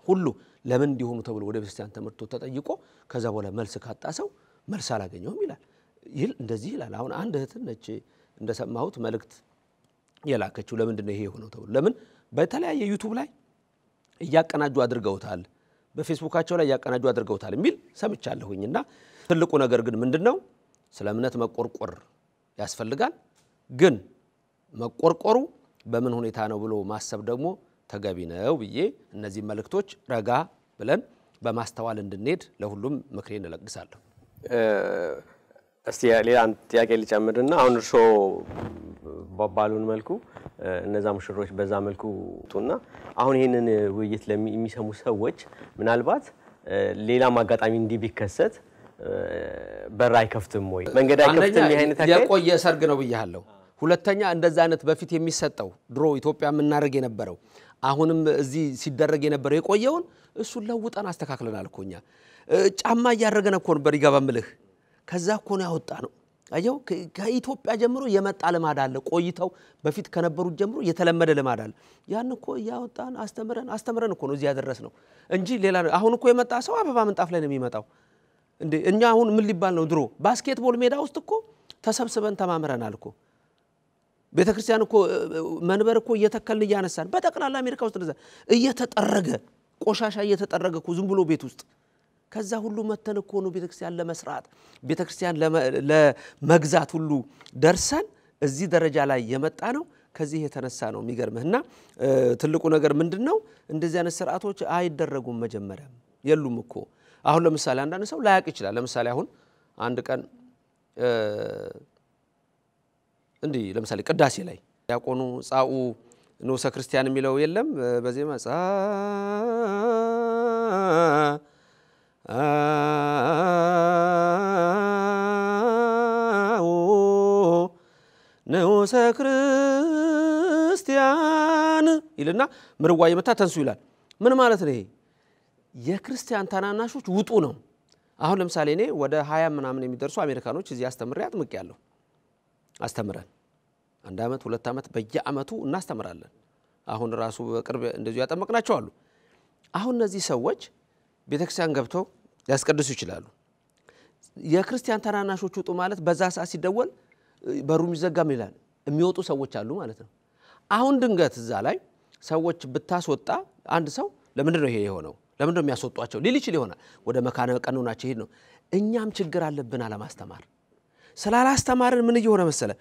ሁሉ ለምን እንዲሆኑ ተብሎ ወደ ቤተክርስቲያን ተመርቶ ተጠይቆ ከዛ በኋላ መልስ ካጣሰው መልስ አላገኘውም ይላል እንደዚህ ይላል አሁን አንድ እህት ነች እንደሰማሁት መልእክት የላከችው ለምን ነው ይሄ የሆነው ተብሎ ለምን በተለያየ ዩቲዩብ ላይ ያቀናጁ አድርገውታል በፌስቡካቸው ላይ ያቀናጁ አድርገውታል የሚል ሰምቻለሁኝና ትልቁ ነገር ግን ምንድነው ስለ እምነት መቆርቆር ያስፈልጋል ግን መቆርቆሩ በምን ሁኔታ ነው ብሎ ማሰብ ደግሞ ተገቢ ነው ብዬ እነዚህ መልእክቶች ረጋ ብለን በማስተዋል እንድንሄድ ለሁሉም ምክሬን እለግሳለሁ እስቲ ሌላ አንድ ጥያቄ ልጨምርና አሁን እርሶ ባባሉን መልኩ እነዛ ሙሽሮች በዛ መልኩ ጡና አሁን ይሄንን ውይይት ለሚሰሙ ሰዎች ምናልባት ሌላ ማጋጣሚ እንዲቢከሰት በር አይከፍትም ወይ መንገድ አይከፍትም ይሄ አይነት አካሄድ የቆየ ሰርግ ነው ብያለሁ ሁለተኛ እንደዛ አይነት በፊት የሚሰጠው ድሮ ኢትዮጵያ ምናረግ የነበረው አሁንም እዚህ ሲደረግ የነበረው የቆየውን እሱ ለውጣን አስተካክለናል እኮኛ ጫማ ያያረገነ እኮ ነበር ይገባምልህ ከዛ እኮ ነው ያወጣ ነው አየው ከኢትዮጵያ ጀምሮ የመጣ ለማዳ አለ ቆይተው በፊት ከነበሩት ጀምሮ የተለመደ ለማዳ አለ ያን እኮ ያወጣን አስተምረን እኮ ነው እዚህ ያደረስ ነው እንጂ ሌላ አሁን እኮ የመጣ ሰው አበባ ምንጣፍ ላይ ነው የሚመጣው እንዴ እኛ አሁን ምን ሊባል ነው ድሮ ባስኬትቦል ሜዳ ውስጥ እኮ ተሰብስበን ተማምረናል እኮ ቤተክርስቲያን እኮ መንበር እኮ እየተከልን ያነሳን በተቀላላ አሜሪካ ውስጥ እንደዛ እየተጠረገ ቆሻሻ እየተጠረገ እኮ ዝም ብሎ ቤት ውስጥ ከዛ ሁሉ መተን እኮ ነው ቤተክርስቲያን ለመስራት ቤተክርስቲያን ለመግዛት ሁሉ ደርሰን እዚህ ደረጃ ላይ የመጣ ነው ከዚህ የተነሳ ነው የሚገርምህና ትልቁ ነገር ምንድነው እንደዚህ አይነት ስርዓቶች አይደረጉም መጀመሪያ የሉም እኮ አሁን ለምሳሌ አንዳንድ ሰው ላያቅ ይችላል ለምሳሌ አሁን አንድ ቀን እንዴ ለምሳሌ ቅዳሴ ላይ ያቆኑ ጻኡ ንዑሰ ክርስቲያን የሚለው የለም በዜማ ንዑሰ ክርስቲያን ይልና ምርዋ የመታ ተንሱ ይላል ምን ማለት ነው ይሄ የክርስቲያን ታናናሾች ውጡ ነው አሁን ለምሳሌ እኔ ወደ 20 ምናምን የሚደርሱ አሜሪካኖች እዚህ አስተምሬ አጥምቅ ያለው አስተምረን አንድ አመት ሁለት አመት በየአመቱ እናስተምራለን አሁን ራሱ በቅርብ እንደዚህ ያጠመቅናቸው አሉ አሁን እነዚህ ሰዎች ቤተክርስቲያን ገብተው ያስቀድሱ ይችላሉ የክርስቲያን ታናናሾች ውጡ ማለት በዛ ሰዓት ሲደወል በሩም ይዘጋም ይላል የሚወጡ ሰዎች አሉ ማለት ነው አሁን ድንገት እዛ ላይ ሰዎች ብታስወጣ አንድ ሰው ለምንድነው ይሄ የሆነው ለምንድነው የሚያስወጧቸው ሊል ይችላል ይሆናል ወደ መካነ ቀኖናቸው ሄድ ነው እኛም ችግር አለብን አለማስተማር ስላላስተማርን ምን እየሆነ መሰለ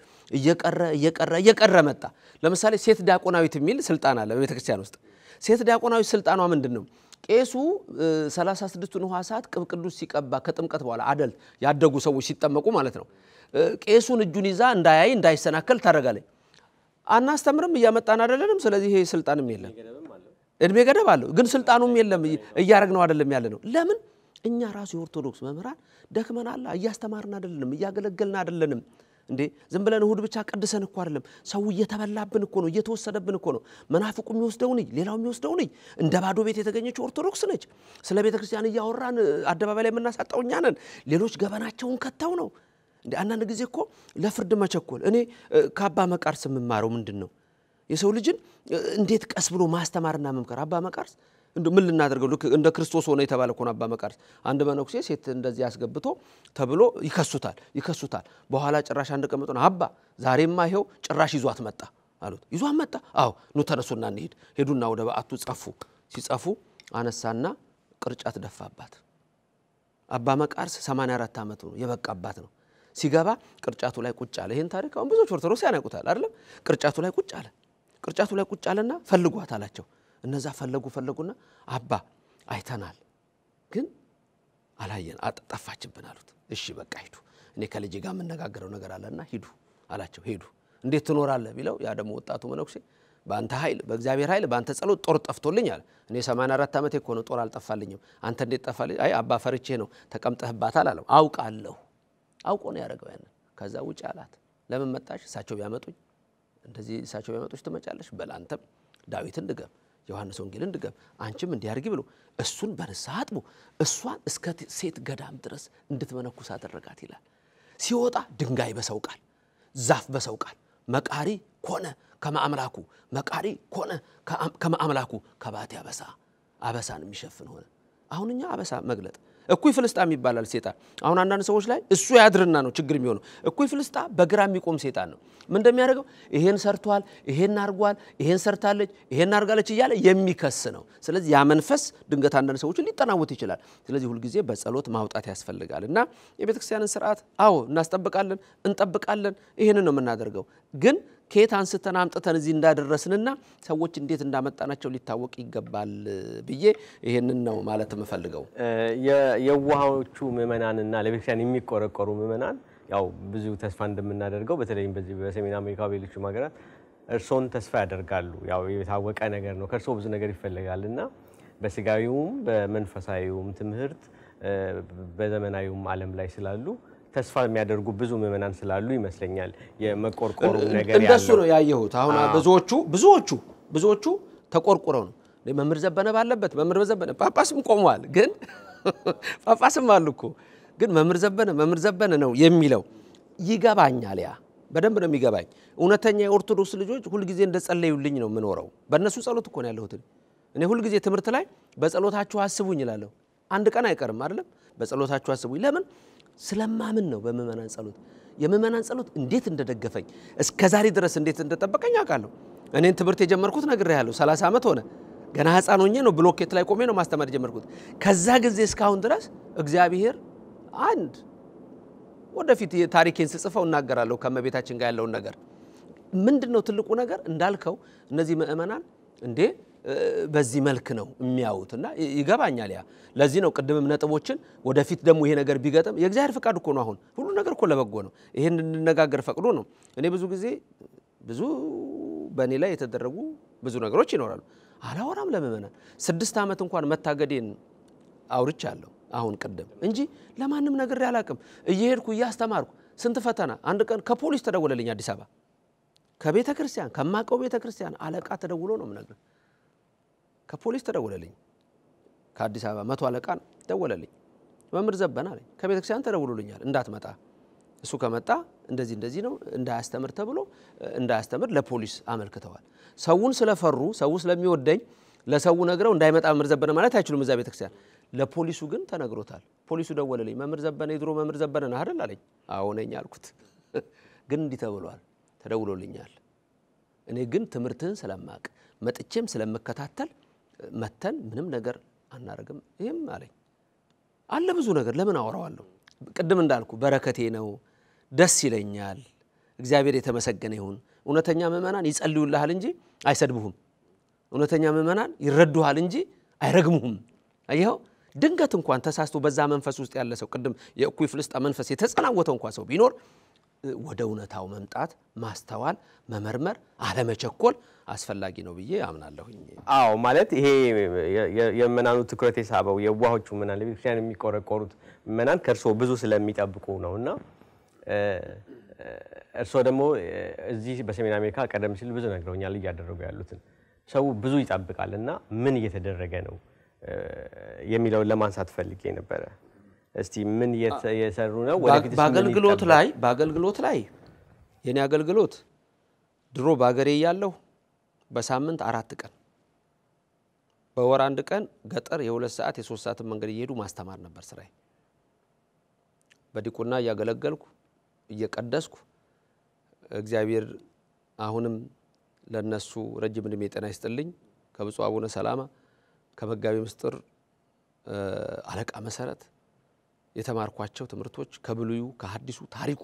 እየቀረ መጣ ለምሳሌ ሴት ዲያቆናዊት የሚል ስልጣን አለ በቤተክርስቲያን ውስጥ ሴት ዲያቆናዊት ስልጣኗ ምንድነው ቄሱ 36ቱን ሐዋሳት ቅዱስ ሲቀባ ከጥምቀት በኋላ አደል ያደጉ ሰዎች ሲጠመቁ ማለት ነው ቄሱን እጁን ይዛ እንዳያይ እንዳይሰናከል ታረጋለች አናስተምርም እያመጣን አይደለንም ስለዚህ ይሄ ስልጣንም የለም እድሜ ገደብ አለው ግን ስልጣኑም የለም እያረግነው አይደለም ያለ ነው ለምን እኛ ራሱ የኦርቶዶክስ መምህራን ደክመናል እያስተማርን አይደለንም እያገለገልን አይደለንም እንዴ ዝም ብለን እሁድ ብቻ ቀድሰን እኮ አይደለም ሰው እየተበላብን እኮ ነው እየተወሰደብን እኮ ነው መናፍቁ የሚወስደው ነው ሌላው የሚወስደው ነው እንደ ባዶ ቤት የተገኘች ኦርቶዶክስ ነች ስለ ቤተክርስቲያን እያወራን አደባባይ ላይ የምናሳጣው እኛ ነን ሌሎች ገበናቸውን ከተው ነው እንዴ አንዳንድ ጊዜ እኮ ለፍርድ መቸኮል እኔ ከአባ መቃርስ የምማረው ምንድነው የሰው ልጅን እንዴት ቀስ ብሎ ማስተማርና መምከር አባ መቃርስ ምን ልናደርገው እንደ ክርስቶስ ሆነ የተባለ ኮን አባ መቃርስ አንድ መነኩሴ ሴት እንደዚህ ያስገብቶ ተብሎ ይከሱታል በኋላ ጭራሽ አንድ ቀመጡ ነው አባ ዛሬማ ይሄው ጭራሽ ይዟት መጣ አሉት ይዟት መጣ አዎ ኑ ተነሱና እንሂድ ሄዱና ወደ በአቱ ሲጻፉ አነሳና ቅርጫት ደፋባት አባ መቃርስ 84 አመት ነው የበቃባት ነው ሲገባ ቅርጫቱ ላይ ቁጭ አለ ይሄን ታሪክ አሁን ብዙዎች ኦርቶዶክስ ያነቁታል አይደል ቅርጫቱ ላይ ቁጭ አለና ፈልጓት አላቸው እነዛ ፈለጉና አባ አይተናል ግን አላየን አጠፋችብን አሉት እሺ በቃ ሂዱ እኔ ከልጄ ጋር መነጋገረው ነገር አለና ሂዱ አላቸው ሄዱ እንዴት ትኖራለህ ቢለው ያ ደሞ ወጣቱ መነኩሴ ባንተ ኃይል በእግዚአብሔር ኃይል ባንተ ጸሎት ጦር ጠፍቶልኛል እኔ 84 አመት እኮ ነው ጦር አልጠፋልኝም አንተ እንዴት ጠፋልኝ አይ አባ ፈርቼ ነው ተቀምጠህባታል አለው አውቆ ነው ያረጋው ያን ከዛ ውጪ አላት ለምን መጣሽ እሳቸው ቢያመጡኝ እንደዚህ እሳቸው ቢያመጡሽ ትመጫለሽ በላንተም ዳዊትን ድገም ዮሐንስ ወንጌልን ድገም አንቺም እንዲያርጊ ብሎ እሱን በንስሐ አጥቦ እሷን እስከ ሴት ገዳም ድረስ እንድትመነኩስ አደረጋት ይላል ሲወጣ ድንጋይ በሰው ቃል ዛፍ በሰው ቃል መቃሪ ኮነ ከማአምላኩ መቃሪ ኮነ ከማአምላኩ ከባቴ አበሳን የሚሸፍን ሆነ አሁንኛ አበሳ መግለጥ እኩይ ፍልስጣም ይባላል ሴጣን አሁን አንዳንድ ሰዎች ላይ እሱ ያድርና ነው ችግር የሚሆነው እኩይ ፍልስጣ በግራ የሚቆም ሴጣን ነው ምን እንደሚያደርገው ይሄን ሰርቷል ይሄን አርጓል ይሄን ሰርታለች ይሄን አርጋለች ይያለ የሚከስ ነው ስለዚህ ያ መንፈስ ድንገት አንዳንድ ሰዎች ሊጠናወት ይችላል ስለዚህ ሁሉ ጊዜ በጸሎት ማውጣት ያስፈልጋልና የቤተክርስቲያንን ሥርዓት አዎ እናስጠብቃለን እንጠብቃለን ይሄንን ነው የምናደርገው ግን ከየት አንስተን አምጥተን እዚህ እንዳደረስንና ሰዎች እንዴት እንዳመጣናቸው ሊታወቅ ይገባል ብዬ ይሄንን ነው ማለት የምፈልገው የዋሃዎቹ ምእመናንና ለቤተክርስቲያን የሚቆረቆሩ ምእመናን ያው ብዙ ተስፋ እንደምናደርገው በተለይም በዚህ በሰሜን አሜሪካ በሌሎች ሀገራት እርሶን ተስፋ ያደርጋሉ ያው የታወቀ ነገር ነው ከርሶ ብዙ ነገር ይፈልጋልና በስጋዊውም በመንፈሳዊውም ትምህርት በዘመናዊውም ዓለም ላይ ስላሉ ተስፋ የሚያደርጉ ብዙ ምእመናን ስላሉ ይመስለኛል የመቆርቆሩ ነገር ያለው እንደሱ ነው ያየሁት አሁን ብዙዎቹ ተቆርቆረው ነው መምህር ዘበነ ባለበት መምህር ዘበነ ጳጳስም ቆመዋል ግን ጳጳስም አሉኮ ግን መምህር ዘበነ ነው የሚለው ይገባኛል ያ በደንብ ነው የሚገባኝ እውነተኛ የኦርቶዶክስ ልጆች ሁሉ ጊዜ እንደጸለዩልኝ ነው ምኖረው በእነሱ ጸሎት እኮ ነው ያለሁት እኔ ሁሉ ጊዜ ትምህርት ላይ በጸሎታችሁ አስቡኝ ይላልው አንድ ቀን አይቀርም አይደለም በጸሎታችሁ አስቡኝ ለምን ስለማምን ነው በመመናን ጸሎት የመመናን ጸሎት እንዴት እንደደገፈኝ እስከዛሬ ድረስ እንዴት እንደተጠበቀኝ አውቃለሁ እኔን ትምህርት የጀመርኩት ነገር ያለው 30 አመት ሆነ ገና ህፃን ሆኜ ነው ብሎኬት ላይ ቆሜ ነው ማስተማር ጀመርኩት ከዛ ጊዜ እስካሁን ድረስ እግዚአብሔር አንድ ወደፊት ታሪኬን ስጽፈው እናገራለሁ ከመቤታችን ጋር ያለውን ነገር ምንድነው ትልቁ ነገር እንዳልከው እነዚህ ምእመናን እንዴ በዚህ መልክ ነው የሚያዩትና ይገባኛል ያ ለዚህ ነው ቅድምም ነጥቦችን ወደፊት ደግሞ ይሄ ነገር ቢገጥም የእግዚአብሔር ፍቃድ እኮ ነው አሁን ሁሉ ነገር እኮ ለበጎ ነው ይሄን እንነጋገር ፈቅዶ ነው እኔ ብዙ በእኔ ላይ የተደረጉ ብዙ ነገሮች ይኖራሉ አላወራም ለምእመናን 6 ዓመት እንኳን መታገዴን አውርቻለሁ አሁን ቀደም እንጂ ለማንም ነገር ያላቅም እየሄድኩ ያስተማርኩ ስንት ፈተና አንድ ቀን ከፖሊስ ተደወለልኝ አዲስ አበባ ከቤተ ክርስቲያን ከማቀው ቤተ ክርስቲያን አለቃ ተደውሎ ነው ምነግር ከፖሊስ ተደወለልኝ ከአዲስ አበባ 100 አለቃ ተደወለልኝ መምህር ዘበና አለኝ ከቤተ ክርስቲያን ተደውሎልኛል እንዳትመጣ እሱ ከመጣ እንደዚህ ነው እንዳያስተምር ተብሎ እንዳያስተምር ለፖሊስ አመልክተዋል ሰውን ስለፈሩ ሰው ስለሚወደኝ ለሰው ነግረው እንዳይመጣ መምህር ዘበነ ማለት አይችሉም እዛ ቤተ ክርስቲያን ለፖሊሱ ግን ተነግሮታል ፖሊሱ ደወለልኝ መምህር ዘበነ ይድሮ መምህር ዘበነ ነው አይደል አለኝ አዎ ነኝ አልኩት ግን እንዲህ ተብሏል ተደውሎልኛል እኔ ግን ትምርትህን ስለማቅ መጥቼም ስለመከታተል መተን ምንም ነገር አናረግም ይሄም አለኝ አለ ብዙ ነገር ለምን አወራዋለሁ ቅድም እንዳልኩ በረከቴ ነው ደስ ይለኛል እግዚአብሔር የተመሰገነ ይሁን እውነተኛ ምእመናን ይጸልዩልሃል እንጂ አይሰድቡህም እውነተኛ ምእመናን ይረዱሃል እንጂ አይረግሙህም አየው ድንገት እንኳን ተሳስቶ በዛ መንፈስ ውስጥ ያለ ሰው ቅድም የእኩይ ፍልስጣ መንፈስ የተጸናወተው እንኳን ሰው ቢኖር ወደ እውነታው መምጣት ማስተዋል መመርመር አለመቸኮል አስፈላጊ ነው ብዬ አምናለሁኝ አዎ ማለት ይሄ የመናኑ ትኩረት የሳበው የዋሆቹ ምናን ለቤተክርስቲያን የሚቆረቆሩት ምናን ከርሶ ብዙ ስለሚጠብቁ ነውና እርሶ ደግሞ እዚህ በሰሜን አሜሪካ ቀደም ሲል ብዙ ነገሮኛል ያደረጉ ያሉትን ሰው ብዙ ይጠብቃልና ምን እየተደረገ ነው የሚለው ለማንሳት ፈልጌ ነበር እስቲ ምን እየሰሩ ነው ወደፊት በአገልግሎት ላይ የኔ አገልግሎት ድሮ ባገሬ ያለው በሳምንት 4 ቀን በወር 1 ቀን ገጠር የ2 ሰዓት የ3 ሰዓት መንገድ እየሄዱ ማስተማር ነበር ስራዬ በዲቁና ያገለገልኩ እየቀደስኩ እግዚአብሔር አሁንም ለነሱ ረጅም ዕድሜ ጤና ይስጥልኝ ከብፁዕ አቡነ ሰላማ ከመጋቢ ምስጥር አለቃ መሰረት የተማርኳቸው ትምርቶች ከብሉዩ ከሐዲሱ ታሪኩ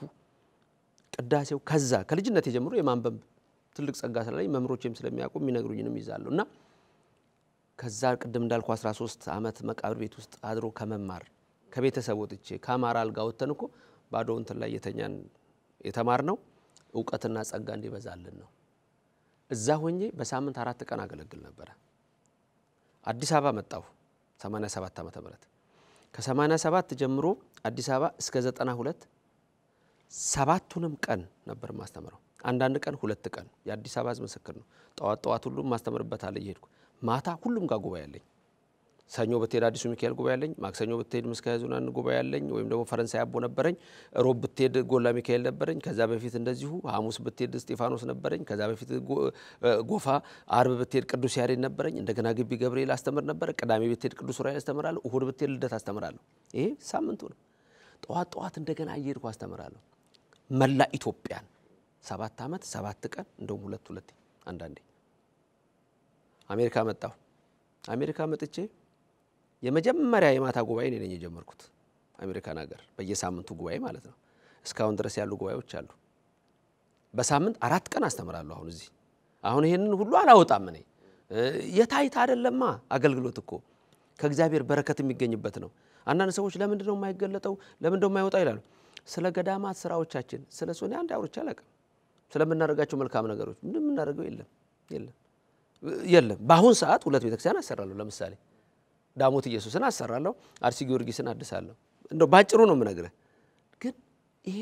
ቅዳሴው ከዛ ከልጅነት ጀምሮ የማንበብ ትልቅ ጸጋ ስላለኝ መምሮቼም ስለሚያውቁ የሚነግሩኝንም ይዛሉና ከዛ ቅድም እንዳልኩ 13 ዓመት መቃብር ቤት ውስጥ አድሮ ከመማር ከቤተሰብ ወጥቼ ካማራ አልጋ ወተንኮ ባዶ እንትን ላይ የተኛን የተማርነው ዕውቀትና ጸጋ እንዲበዛልን ነው እዛ ሆኜ በሳምንት 4 ቀን አገለግል ነበር አዲስ አበባ መጣሁ 87 ዓመተ ምህረት ከ87 ጀምሮ አዲስ አበባ እስከ 92 7ቱንም ቀን ነበር ማስተምረው አንዳንድ ቀን 2 ቀን የአዲስ አበባ ህዝብ ምስክር ነው ጧት ሁሉም ማስተምርበታል እየሄድኩ ማታ ሁሉም ጋር ጉባኤ ያለኝ ሰኞ በትሄድ አዲሱ ሚካኤል ጉባኤ ያለኝ ማክሰኞ በትሄድ ምስካየ ኅዙናን ጉባኤ ያለኝ ወይም ደግሞ ፈረንሳይ አቦ ነበረኝ ሮብ በትሄድ ጎላ ሚካኤል ነበረኝ ከዛ በፊት እንደዚሁ ሐሙስ በትሄድ እስጢፋኖስ ነበረኝ ከዛ በፊት ጎፋ አርብ በትሄድ ቅዱስ ያሬድ ነበረኝ እንደገና ግቢ ገብርኤል አስተምር ነበር ቅዳሜ በትሄድ ቅዱስ ዑራኤል አስተምራለሁ እሁድ በትሄድ ልደት አስተምራለሁ ይሄ ሳምንቱ ነው ጧት እንደገና እየሄድኩ አስተምራለሁ መላ ኢትዮጵያን 7 ዓመት 7 ቀን እንደውም ሁለት አንዳንዴ አሜሪካ መጣሁ አሜሪካ መጥቼ የመጀመሪያ የማታ ጉባኤ ነኝ የጀመርኩት አሜሪካን ሀገር በየሳምንቱ ጉባኤ ማለት ነው እስካሁን ድረስ ያሉ ጉባኤዎች አሉ በሳምንት 4 ቀን አስተምራለሁ አሁን ይሄንን ሁሉ አላወጣም ነኝ የታይታ አይደለማ አገልግሎት እኮ ከእግዚአብሔር በረከት የሚገኝበት ነው አንዳንድ ሰዎች ለምንድን ነው የማይገለጠው ለምንድን ነው የማይወጣው ይላሉ ስለ ገዳማት ስራዎቻችን ስለ ሶኔ አንድ አውርቻ አላቀም ስለምናደርጋቸው መልካም ነገሮች ምንም እናደርገው የለም በአሁን ሰዓት ሁለት ቤተክርስቲያን አሰራለሁ ለምሳሌ ዳሞት ኢየሱስን አሰራለሁ አርሲ ጊዮርጊስን አድሳለሁ እንደው ባጭሩ ነው የምነግርህ ግን ይሄ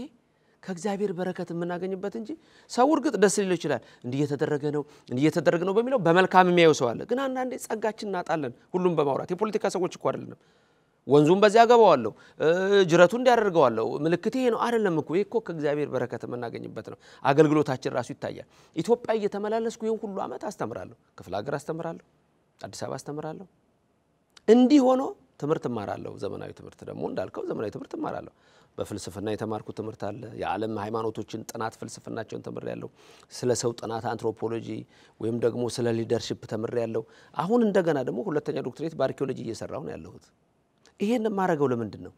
ከእግዚአብሔር በረከት የምናገኝበት እንጂ ሰው እርግጥ ደስ ሊለው ይችላል እንዲየተደረገ ነው በሚለው በመልካም የሚያዩ ሰው አለ ግን አንዳንዴ ጸጋችን እናጣለን ሁሉም በማውራት የፖለቲካ ሰዎች እኮ አይደለም ወንዙን በዚያ ገባዋለሁ ጅረቱ እንዲያደርገዋለሁ ምልክት ይሄ ነው አይደለም እኮ ይሄ እኮ ከእግዚአብሔር በረከት የምናገኝበት ነው አገልግሎታችን ራሱ ይታያል ኢትዮጵያ እየተመላለስኩ ይሄን ሁሉ አመት አስተምራለሁ ክፍለ ሀገር አስተምራለሁ አዲስ አበባ አስተምራለሁ እንዲህ ሆኖ ትምህርት እማራለሁ ዘመናዊ ትምህርት ደግሞ እንዳልከው ዘመናዊ ትምህርት እማራለሁ በፍልስፍና የተማርኩት ትምህርት አለ የዓለም ሃይማኖቶችን ጥናት ፍልስፍናቸውን ተምሬያለሁ ስለ ሰው ጥናት አንትሮፖሎጂ ወይም ደግሞ ስለ ሊደርሺፕ ተምሬያለሁ አሁን እንደገና ደግሞ ሁለተኛ ዶክትሬት በአርኪኦሎጂ እየሰራሁ ነው ያለሁት ይሄን ማረጋው ለምንድነው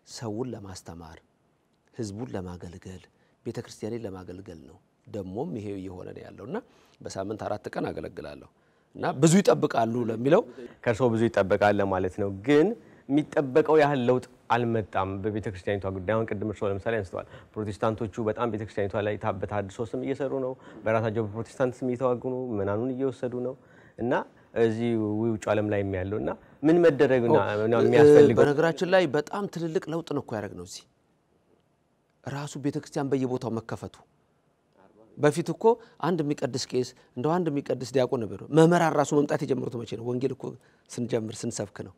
ሰውን ለማስተማር ህዝቡን ለማገልገል ቤተክርስቲያንን ለማገልገል ነው ደሞም ይሄ እየሆነ ነው ያለውና በሳምንት 4 ቀን አገለግላለሁ እና ብዙ ይጠብቃሉ ለሚለው ከርሶ ብዙ ይጠበቃል ማለት ነው ግን የሚጠበቀው ያህል ለውጥ አልመጣም በቤተክርስቲያኒቷ ጉዳይ አሁን ቅድም እርሶ ለምሳሌ አንስተዋል ፕሮቴስታንቶቹ በጣም ቤተክርስቲያኒቷ ላይ በተሐድሶ ስም እየሰሩ ነው በራሳቸው በፕሮቴስታንት ስም እየተዋጉ ነው ምናኑን እየወሰዱ ነው እና እዚህ ውጭ ዓለም ላይ ያለውና ምን መደረግና ነው የሚያስፈልገው በነገራችን ላይ በጣም ትልልቅ ለውጥ ነው ያደረግነው እዚህ ራሱ ቤተክርስቲያን በየቦታው መከፈቱ በፊት እኮ አንድ የሚቀድስ ቄስ እንደው አንድ የሚቀድስ ዲያቆን ነበር መመራር ራሱ መምጣት የጀመሩት መቼ ነው ወንጌል እኮ ስንጀምር ስንሰብክ ነው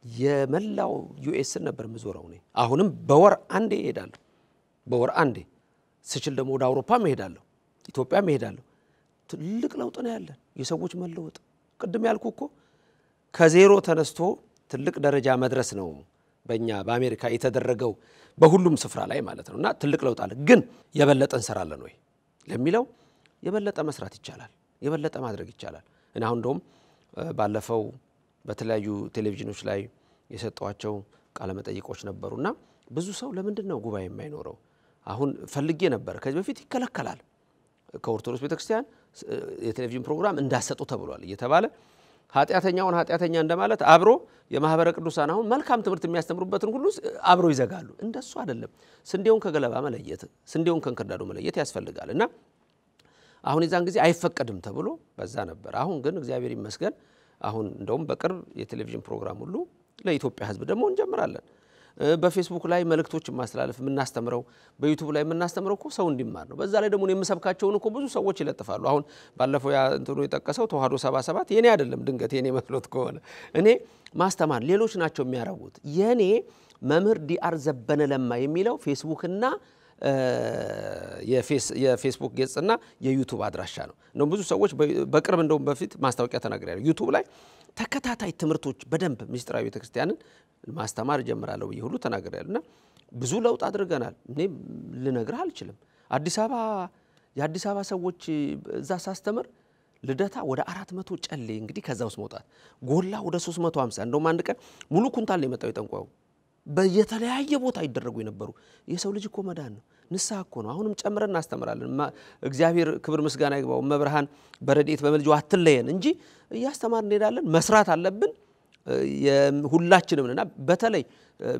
የመላው ዩኤስ ነበር መዞራው ነው አሁንም በወር አንዴ ይሄዳለሁ በወር አንዴ ስችል ደግሞ ወደ አውሮፓ መሄዳለሁ ኢትዮጵያ መሄዳለሁ ትልቅ ለውጥ ነው ያለን የሰዎች መለወጥ ቅድም ያልኩ እኮ ከዜሮ ተነስቶ ትልቅ ደረጃ መድረስ ነው በእኛ በአሜሪካ የተደረገው በሁሉም ስፍራ ላይ ማለት ነውና ትልቅ ለውጥ አለ ግን የበለጠ እንሰራለን ወይ ለሚለው የበለጠ መስራት ይቻላል የበለጠ ማድረግ ይቻላል እና አሁን እንደውም ባለፈው በተለያዩ ቴሌቪዥኖች ላይ የሰጧቸው ቃለ መጠይቆች ነበሩና ብዙ ሰው ለምንድን ነው ጉባኤ የማይኖረው አሁን ፈልጌ ነበር ከዚህ በፊት ይከለከላል ከኦርቶዶክስ ቤተክርስቲያን የቴሌቪዥን ፕሮግራም እንዳሰጡ ተብሏል እየተባለ ኃጢያተኛውን ኃጢያተኛ እንደማለት አብሮ የማህበረ ቅዱሳን አሁን መልካም ትምህርት የሚያስተምሩበትን ሁሉ አብሮ ይዘጋሉ እንደሱ አይደለም ስንዴውን ከገለባ መለየት ስንዴውን ከንክርዳዱ መለየት ያስፈልጋልና አሁን ይዛን ጊዜ አይፈቀድም ተብሎ በዛ ነበር አሁን ግን እግዚአብሔር ይመስገን አሁን እንደውም በቅርብ የቴሌቪዥን ፕሮግራም ሁሉ ለኢትዮጵያ ህዝብ ደግሞ እንጀምራለን በፌስቡክ ላይ መልእክቶች ማስተላለፍ ምናስተምረው በዩቲዩብ ላይ ምናስተምረው እኮ ሰው እንዲማር ነው በዛ ላይ ደግሞ የምሰብካቸውን እኮ ብዙ ሰዎች ይለጥፋሉ አሁን ባለፈው ያ እንትኑ የጠቀሰው ተዋህዶ 77 የኔ አይደለም ድንገት የኔ መስሎት ከሆነ እኔ ማስተማር ሌሎች ናቸው የሚያረጉት የኔ መምህር ዲአር ዘበነ ለማ የሚለው ፌስቡክና የፌስቡክ ገጽና የዩቲዩብ አድራሻ ነው ነው ብዙ ሰዎች በቅርብ እንደውም በፊት ማስታወቂያ ተናግረዋል ዩቲዩብ ላይ ተከታታይ ትምህርቶች በደንብ ሚስጥራዊ ቤተክርስቲያንን ማስተማር ጀምራለሁ ይሁሉ ተናግረዋልና ብዙ ለውጥ አድርገናል እኔ ልነግርህ አልችልም የአዲስ አበባ ሰዎች እዛ ሳስተምር ልደታ ወደ 400 ጨሌ እንግዲህ ከዛውስ መውጣት ጎላ ወደ 350 እንደውም አንድ ቀን ሙሉ ኩንታል ነው የመጣው የጠንቋዩ በየተለያየ ቦታ ይደረጉ የነበሩ የሰው ልጅ እኮ መዳን ነው ንስሐ እኮ ነው አሁንም ጨምረን እናስተምራለን እግዚአብሔር ክብር ምስጋና ይግባው መብርሃን በረድኤት በመልጃው አትለየን እንጂ ያስተማርን እንሄዳለን መስራት አለብን ሁላችንምና በተለይ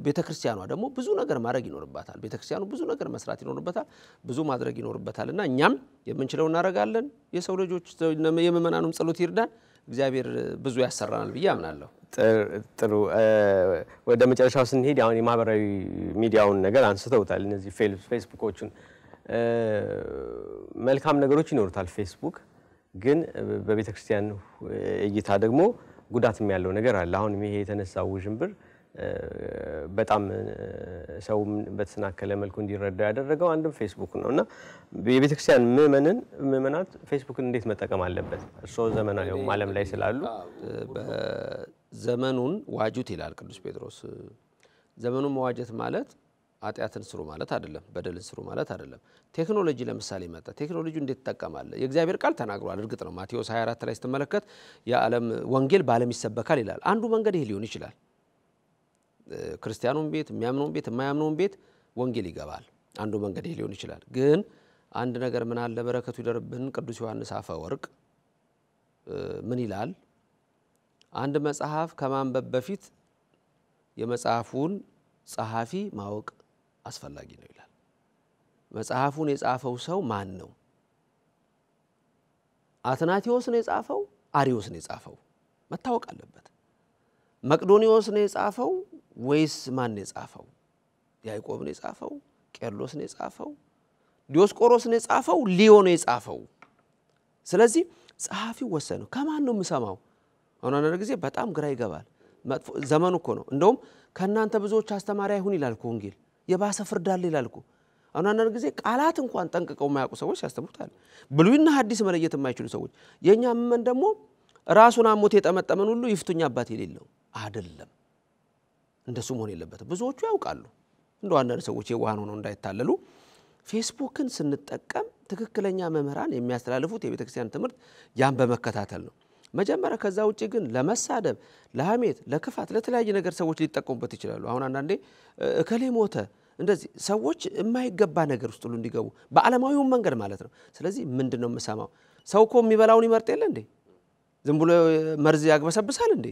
ቤተክርስቲያኗ ደግሞ ብዙ ነገር ማድረግ ይኖርባታል ቤተክርስቲያኑ ብዙ ነገር መስራት ይኖርባታል ብዙ ማድረግ ይኖርባታልና እኛም የምንችለው እናረጋለን የሰው ልጆች የመመናኑም ጸሎት ይርዳን እግዚአብሔር ብዙ ያሰራናል ብዬ አምናለሁ ጥሩ ወደ መጨረሻው ስንሄድ አሁን የማህበራዊ ሚዲያውን ነገር አንስተውታል እነዚህ ፌስቡኮችን መልካም ነገሮች ይኖርታል ፌስቡክ ግን በቤተክርስቲያን እይታ ደግሞ ጉዳትም ያለው ነገር አለ አሁን ይሄ የተነሳው ውዥንብር በጣም ሰው በተሰናከለ መልኩ እንዲረዳ ያደረገው አንድም ፌስቡክ ነውና የቤተክርስቲያን ምእመናት ፌስቡክን እንዴት መጠቀም አለበት እርሶ ዘመናዊ ዓለም ላይ ስላሉ በዘመኑን ዋጁት ይላል ቅዱስ ጴጥሮስ ዘመኑን መዋጀት ማለት ኃጢያትን ስሩ ማለት አይደለም በደልን ስሩ ማለት አይደለም ቴክኖሎጂ ለምሳሌ መጣ ቴክኖሎጂ እንዴት ተጠቀማለ የእግዚአብሔር ቃል ተናግሯል እርግጥ ነው ማቴዎስ 24 ላይ ስትመለከት የዓለም ወንጌል ባለም ይሰበካል ይላል አንዱ መንገድ ይሄ ሊሆን ይችላል ክርስቲያኑን ቤት የሚያምኑን ቤት የማያምኑን ቤት ወንጌል ይገባል አንዱ መንገድ ይሄ ሊሆን ይችላል ግን አንድ ነገር ምን አለ በረከቱ ይደርብን ቅዱስ ዮሐንስ አፈወርቅ ምን ይላል አንድ መጽሐፍ ከማንበብ በፊት የመጽሐፉን ጸሐፊ ማወቅ አስፈላጊ ነው ይላል መጽሐፉን የጻፈው ሰው ማን ነው አትናቴዎስ ነው የጻፈው አሪዮስ ነው የጻፈው መታወቅ አለበት መቅዶኒዮስ ነው የጻፈው ወይስ ማን ነው የጻፈው ያዕቆብ ነው የጻፈው ቄርሎስ ነው የጻፈው ዲዮስቆሮስ ነው የጻፈው ሊዮ ነው የጻፈው ስለዚህ ጸሐፊው ወሰነው ከማን ነው የምሰማው አሁን አንድ ጊዜ በጣም ግራ ይገባል ዘመኑ እኮ ነው እንደውም ከናንተ ብዙዎች አስተማሪ አይሁን ይላል ወንጌል የባሰ ፍርዳል ይላል አሁን አንድ ጊዜ ቃላት እንኳን ጠንቅቀው ማያውቁ ሰዎች ያስተምሩታል ብሉይና ሐዲስ መለየት የማይችሉ ሰዎች የኛ ምን ደግሞ ራሱን አሞት የጠመጠመን ሁሉ ይፍቱኛ አባት የሌለው አይደለም እንደሱ መሆን የለበትም ብዙዎቹ ያውቃሉ እንደው አንዳንድ ሰዎች የዋሃን ሆነው እንዳይታለሉ ፌስቡክን ስንጠቀም ትክክለኛ መምህራን የሚያስተላልፉት የቤተክርስቲያን ትምህርት ያን በመከታተል ነው መጀመሪያ ከዛ ውጪ ግን ለመሳደብ ለሐሜት ለክፋት ለተለያየ ነገር ሰዎች ሊጠቀሙበት ይችላሉ አሁን አንዳንዴ እከሌ ሞተ እንደዚህ ሰዎች የማይገባ ነገር ውስጥ ሁሉ እንዲገቡ በዓለማዊው መንገድ ማለት ነው ስለዚህ ምንድነው የምሰማው ሰው እኮ የሚበላውን ይመርጥ የለ እንዴ ዝም ብሎ መርዝ ያግበሰብሳል እንዴ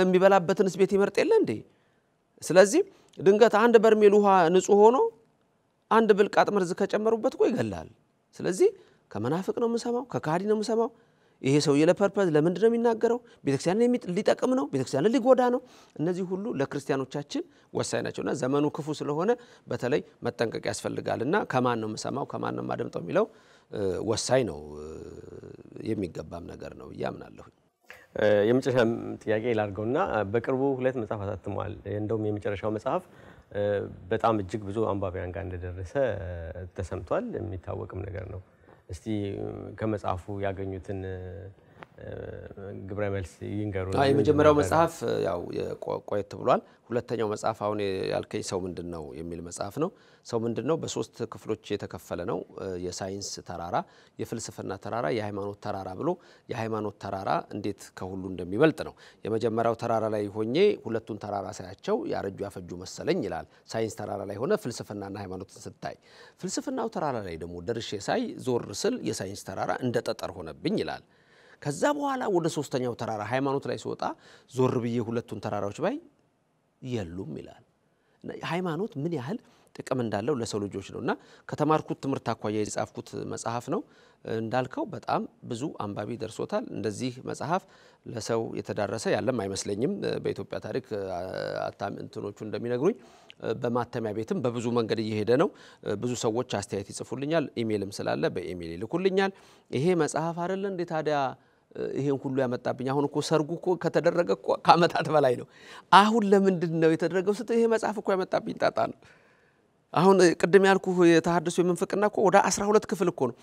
የሚበላበትንስ ቤት ይመርጥ የለ እንዴ ስለዚህ ድንገት አንድ በርሜል ውሃ ንጹህ ሆኖ አንድ ብልቃጥ መርዝ ከጨመሩበት እኮ ይገላል ስለዚህ ከመናፍቅ ነው የምሰማው ከካዲ ነው የምሰማው ይሄ ሰው የለፐርፐዝ ለምንድነው የሚናገረው ቤተክርስቲያንን ሊጠቅም ነው ቤተክርስቲያንን ሊጎዳ ነው እነዚህ ሁሉ ለክርስቲያኖቻችን ወሳኝ ናቸውና ዘመኑ ክፉ ስለሆነ በተለይ መጠንቀቅ ያስፈልጋልና ከማን ነው የምሰማው ከማን ነው ማደምጠው የሚለው ወሳኝ ነው የሚገባም ነገር ነው ያምናለሁ የመጨረሻ ጥያቄ ላርገውና በቅርቡ ሁለት መጽሐፍ አሳትሟል እንደውም የመጨረሻው መጽሐፍ በጣም እጅግ ብዙ አንባቢያን ጋር እንደደረሰ ተሰምቷል የሚታወቅም ነገር ነው እስቲ ከመጽሐፉ ያገኙትን ግብረ መልስ ይንገሩ የመጀመሪያው መጽሐፍ ያው ቆየት ብሏል ሁለተኛው መጽሐፍ አሁን ያልከኝ ሰው ምንድነው የሚል መጽሐፍ ነው ሰው ምንድነው በሶስት ክፍሎች የተከፈለ ነው የሳይንስ ተራራ የፍልስፍና ተራራ የሃይማኖት ተራራ ብሎ የሃይማኖት ተራራ እንዴት ከሁሉ እንደሚበልጥ ነው የመጀመሪያው ተራራ ላይ ሆኜ ሁለቱን ተራራ ሳያቸው ያረጁ ያፈጁ መሰለኝ ይላል ሳይንስ ተራራ ላይ ሆነ ፍልስፍናና ሃይማኖትን ስታይ ፍልስፍናው ተራራ ላይ ደግሞ ደርሼ ሳይ ዞር ስል የሳይንስ ተራራ እንደ ጠጠር ሆነብኝ ይላል ከዛ በኋላ ወደ ሶስተኛው ተራራ ሃይማኖት ላይ ሲወጣ ዞር ብዬ ሁለቱን ተራራዎች ባይ የሉም ይላል ሃይማኖት ምን ያህል ጥቅም እንዳለው ለሰው ልጆች ነውና ከተማርኩት ትምህርት አኳያ የጻፍኩት መጽሐፍ ነው እንዳልከው በጣም ብዙ አንባቢ ደርሶታል እንደዚህ መጽሐፍ ለሰው የተዳረሰ ያለም አይመስለኝም በኢትዮጵያ ታሪክ አታም እንትኖቹ እንደሚነግሩኝ በማተሚያ ቤትም በብዙ መንገድ እየሄደ ነው ብዙ ሰዎች አስተያየት ይጽፉልኛል ኢሜልም ስላለ በኢሜል ይልኩልኛል ይሄ መጽሐፍ አይደለ እንዴ ታዲያ ይሄን ሁሉ ያመጣብኝ አሁን እኮ ሰርጉ እኮ ከተደረገ እኮ ከአመታት በላይ ነው አሁን ለምንድነው የተደረገው ስት ይሄ መጽሐፍ እኮ ያመጣብኝ ጣጣ ነው አሁን ቅድም ያልኩ የተሐድሶ የምንፍቅና እኮ ወደ 12 ክፍል እኮ ነው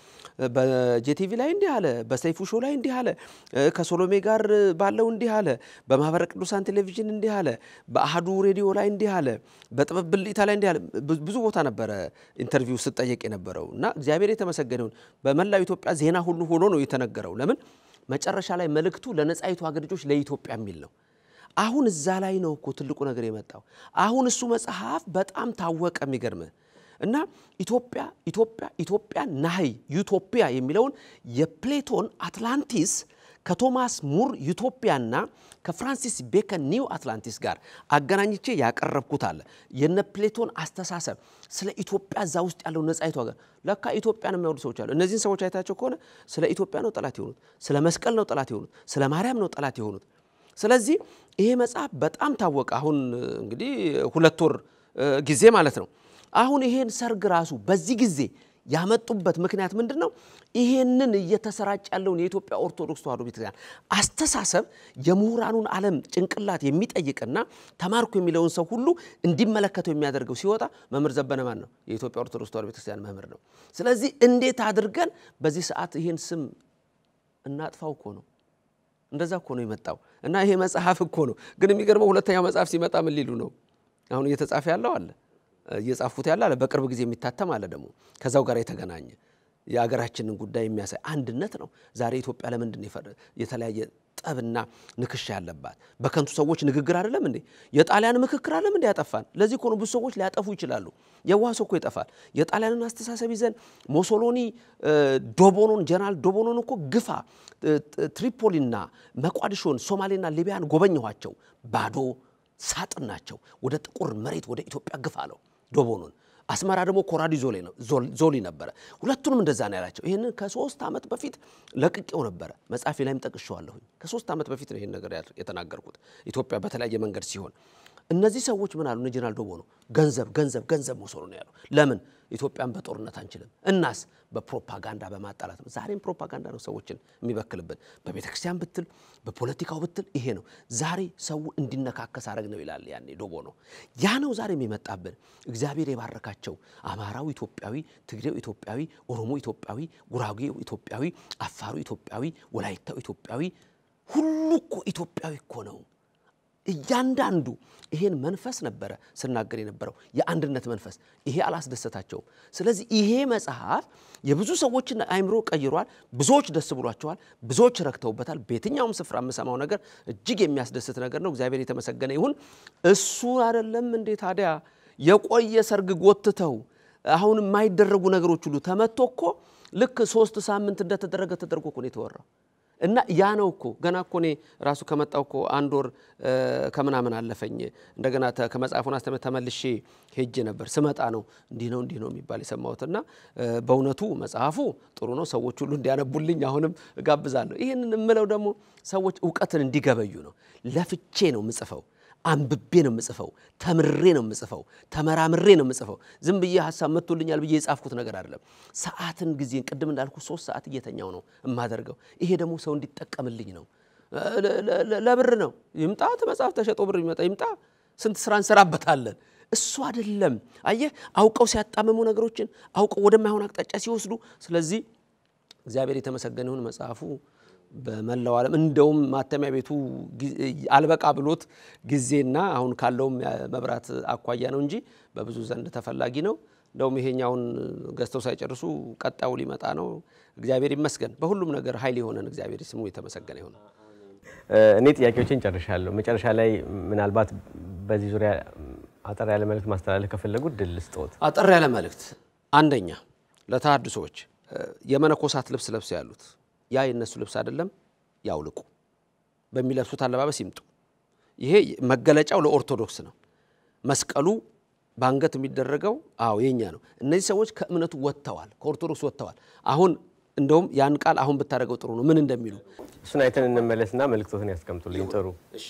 በጄቲቪ ላይ እንዲህ አለ በሰይፉ ሾው ላይ እንዲህ አለ ከሶሎሜ ጋር ባለው እንዲህ አለ በማህበረ ቅዱሳን ቴሌቪዥን እንዲህ አለ በአሃዱ ሬዲዮ ላይ እንዲህ አለ በጥበብ ብልጭታ ላይ እንዲህ አለ ብዙ ቦታ ነበር ኢንተርቪው ስጠየቅ የነበረውና እግዚአብሔር የተመሰገነውን በመላው ኢትዮጵያ ዜና ሁሉ ሆኖ ነው የተነገረው ለምን መጨረሻ ላይ መልእክቱ ለነጻይቱ ሀገር ልጆች ለኢትዮጵያ የሚል ነው አሁን እዛ ላይ ነው እኮ ትልቁ ነገር የመጣው አሁን እሱ መጽሐፍ በጣም ታወቀ የሚገርም እና ኢትዮጵያ ናይ ዩቶፒያ የሚለውን የፕሌቶን አትላንቲስ ከቶማስ ሙር ዩቶፒያና ከፍራንሲስ ቤከን ኒው አትላንቲስ ጋር አገናኝቼ ያቀረብኩት አለ የነ ፕሌቶን አስተሳሰብ ስለ ኢትዮጵያ እዛ ውስጥ ያለው ነጻይቱ ሀገር ለካ ኢትዮጵያን የሚያወዱ ሰዎች አሉ እነዚህን ሰዎች አይታቸው ከሆነ ስለ ኢትዮጵያ ነው ጠላት የሆኑት ስለ መስቀል ነው ጠላት የሆኑት ስለ ማርያም ነው ጠላት የሆኑት ስለዚህ ይሄ መጽሐፍ በጣም ታወቀ አሁን እንግዲህ 2 ወር ጊዜ ማለት ነው አሁን ይሄን ሰርግ ራሱ በዚህ ጊዜ ያመጡበት ምክንያት ምንድነው ይሄንን እየተሰራጨ ያለው የኢትዮጵያ ኦርቶዶክስ ተዋሕዶ ቤተክርስቲያን አስተሳሰብ የምሁራኑን ዓለም ጭንቅላት የሚጠይቅና ተማርኩ የሚለውን ሰው ሁሉ እንዲመለከተው የሚያደርገው ሲወጣ መምህር ዘበነ ማን ነው የኢትዮጵያ ኦርቶዶክስ ተዋሕዶ ቤተክርስቲያን መምህር ነው ስለዚህ እንዴት አድርገን በዚህ ሰዓት ይሄን ስም እናጥፋው እኮ ነው እንደዛ እኮ ነው የመጣው እና ይሄ መጽሐፍ እኮ ነው ግን የሚገርመው ሁለተኛው መጽሐፍ ሲመጣ ምን ሊሉ ነው አሁን እየተጻፈ ያለው አለ እየጻፉት ያለ አለ በቅርብ ጊዜ የሚታተም አለ ደግሞ ከዛው ጋር የተገናኘ የሀገራችንን ጉዳይ የሚያሳይ አንድነት ነው ዛሬ ኢትዮጵያ ለምንድን የተለያየ ጠብና ንክሻ ያለባት በከንቱ ሰዎች ንግግር አይደለም እንዴ የጣሊያን ምክክር አይደለም እንዴ ያጠፋን ለዚህ እኮ ነው ብዙ ሰዎች ሊያጠፉ ይችላሉ የዋሰው እኮ ይጠፋል የጣሊያንን አስተሳሰብ ይዘን ሞሶሎኒ ዶቦኖን ጀነራል ዶቦኖን እኮ ግፋ ትሪፖሊና መቋዲሾን ሶማሌና ሊቢያን ጎበኘዋቸው ባዶ ሳጥን ናቸው ወደ ጥቁር መሬት ወደ ኢትዮጵያ ግፋ አለው ዶቦኖን አስመራ ደግሞ ኮራዲ ዞሊ ነበር ሁለቱንም እንደዛ ነው ያላቸው ይሄንን ከ3 አመት በፊት ለቅቄው ነበር መጽሐፌ ላይም ጠቅሼዋለሁ ከ3 አመት በፊት ነው ይሄን ነገር የተናገርኩት ኢትዮጵያ በተለያየ መንገድ ሲሆን እነዚህ ሰዎች ምን አሉ ጀነራል ዶቦኖ ገንዘብ መሰሉ ነው ያለው ለምን ኢትዮጵያን በጦርነት አንችልም እናስ በፕሮፓጋንዳ በማጣላት ነው ዛሬም ፕሮፓጋንዳ ነው ሰዎችን የሚበክልብን በቤተክርስቲያን ብትል በፖለቲካው ብትል ይሄ ነው ዛሬ ሰው እንዲነካከስ አረግ ነው ይላል ያኔ ዶቦኖ ያ ነው ዛሬ የሚመጣብን እግዚአብሔር የባረካቸው አማራው ኢትዮጵያዊ ትግሬው ኢትዮጵያዊ ኦሮሞ ኢትዮጵያዊ ጉራጌው ኢትዮጵያዊ አፋሩ ኢትዮጵያዊ ወላይታው ኢትዮጵያዊ ሁሉ እኮ ኢትዮጵያዊ እኮ ነው እያንዳንዱ ይሄን መንፈስ ነበረ ስናገር የነበረው የአንድነት መንፈስ ይሄ አላስደሰታቸውም ስለዚህ ይሄ መጽሐፍ የብዙ ሰዎችን አይምሮ ቀይሯል ብዙዎች ደስ ብሏቸዋል ብዙዎች ረክተውበታል በየትኛውም ስፍራ የምሰማው ነገር እጅግ የሚያስደስት ነገር ነው እግዚአብሔር የተመሰገነ ይሁን እሱ አይደለም እንዴ ታዲያ የቆየ ሰርግ ጎትተው አሁን የማይደረጉ ነገሮች ሁሉ ተመቶኮ ልክ 3 ሳምንት እንደተደረገ ተደርጎ እኮ ነው የተወራው እና ያ ነው እኮ ገና እኮ ነው ራሱ ከመጣው እኮ አንድ ወር ከመናምን አለፈኝ እንደገና ከመጽሐፉን ተመልሼ ሄጄ ነበር ስመጣ ነው እንዲህ ነው የሚባል የሰማሁትና በእውነቱ መጽሐፉ ጥሩ ነው ሰዎች ሁሉ እንዲያነቡልኝ አሁንም እጋብዛለሁ ይሄንን እምለው ደግሞ ሰዎች ዕውቀትን እንዲገበዩ ነው ለፍቼ ነው ምጽፈው አንብቤ ነው ምጽፈው ተምሬ ነው ምጽፈው ተመራምሬ ነው ምጽፈው ዝም ብዬ ሐሳብ መጥቶልኛል ብዬ የጻፍኩት ነገር አይደለም ሰዓትን ጊዜን ቅድም እንዳልኩ 3 ሰዓት እየተኛው ነው እማደርገው ይሄ ደግሞ ሰው እንዲጠቀምልኝ ነው ለብር ነው ይምጣ ተመጽሐፍ ተሸጦ ብር ይመጣ ይምጣ ስንት ስራ እንሰራበታለን እሱ አይደለም አየህ አውቀው ሲያጣመሙ ነገሮችን አውቀው ወደማይሆን አቅጣጫ ሲወስዱ ስለዚህ እግዚአብሔር የተመሰገነ ይሁን መጽሐፉ በመላው ዓለም እንደውም ማተሚያ ቤቱ አልበቃ ብሎት ጊዜና አሁን ካለው መብራት አቋያ ነው እንጂ በብዙ ዘንድ ተፈላጊ ነው እንደውም ይሄኛውን ገዝተው ሳይጨርሱ ቀጣው ሊመጣ ነው እግዚአብሔር ይመስገን በሁሉም ነገር ኃይል የሆነን እግዚአብሔር ስሙ የተመሰገነ ይሁን እኔ ጥያቄዎችን ጨርሻለሁ መጨረሻ ላይ ምናልባት በዚህ ዙሪያ አጠር ያለ መልእክት ማስተላለፍ ከፈለጉ ድል ስጦት አጠር ያለ መልእክት አንደኛ ለታድሶች የመነኮሳት ልብስ ለብሰው ያሉት ያ የነሱ ልብስ አይደለም ያውልቁ በሚለብሱት አለባበስ ይምጡ ይሄ መገለጫው ለኦርቶዶክስ ነው መስቀሉ ባንገት የሚደረገው የኛ ነው እነዚህ ሰዎች ከእምነቱ ወጥተዋል ከኦርቶዶክስ ወጥተዋል አሁን እንደውም ያን ቃል አሁን ብታረጋው ጥሩ ነው ምን እንደሚሉ እሱን አይተን እንመለስና መልእክቶትን ያስቀምጡልኝ ጥሩ እሺ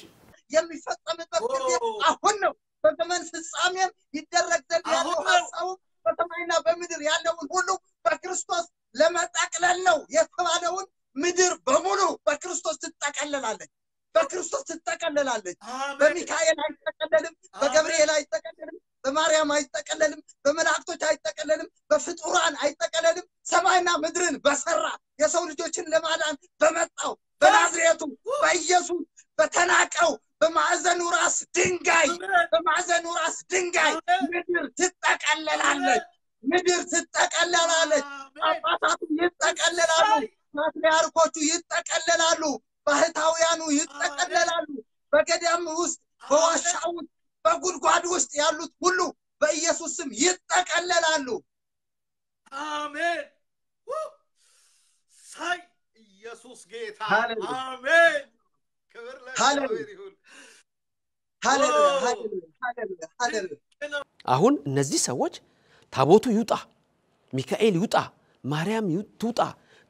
የሚፈጸምበት ጊዜ አሁን ነው በዘመን ፍጻሜም ይደረግ ዘንድ ያለው ሐሳቡ በሰማይና በምድር ያለውን ሁሉ በክርስቶስ ለመጠቅለል ነው የተባለውን ምድር በሙሉ በክርስቶስ ትጠቀለላለች በክርስቶስ ትጠቀለላለች በሚካኤል አይጠቀለልም በገብርኤል አይጠቀለልም በማርያም አይጠቀለልም በመላእክቶች አይጠቀለልም በፍጡራን አይጠቀለልም ሰማይና ምድርን በሰራ የሰው ልጆችን ለማዳን በመጣው በናዝሬቱ በኢየሱስ በተናቀው በማዕዘኑ ራስ ድንጋይ ምድር ትጠቀለላለች ምድር ትጠቀለላለች ጳጳሳቱ ይጠቀለላሉ ፓትርያርኮቹ ይጠቀለላሉ ባህታውያኑ ይጠቀለላሉ በገዳም ውስጥ በዋሻ ውስጥ በጉድጓድ ውስጥ ያሉት ሁሉ በኢየሱስ ስም ይጠቀለላሉ አሜን ሳይ ኢየሱስ ጌታ አሜን ክብር ለእግዚአብሔር ይሁን ሃሌሉያ አሁን እነዚህ ሰዎች ታቦቱ ይውጣ ሚካኤል ይውጣ ማርያም ይውጣ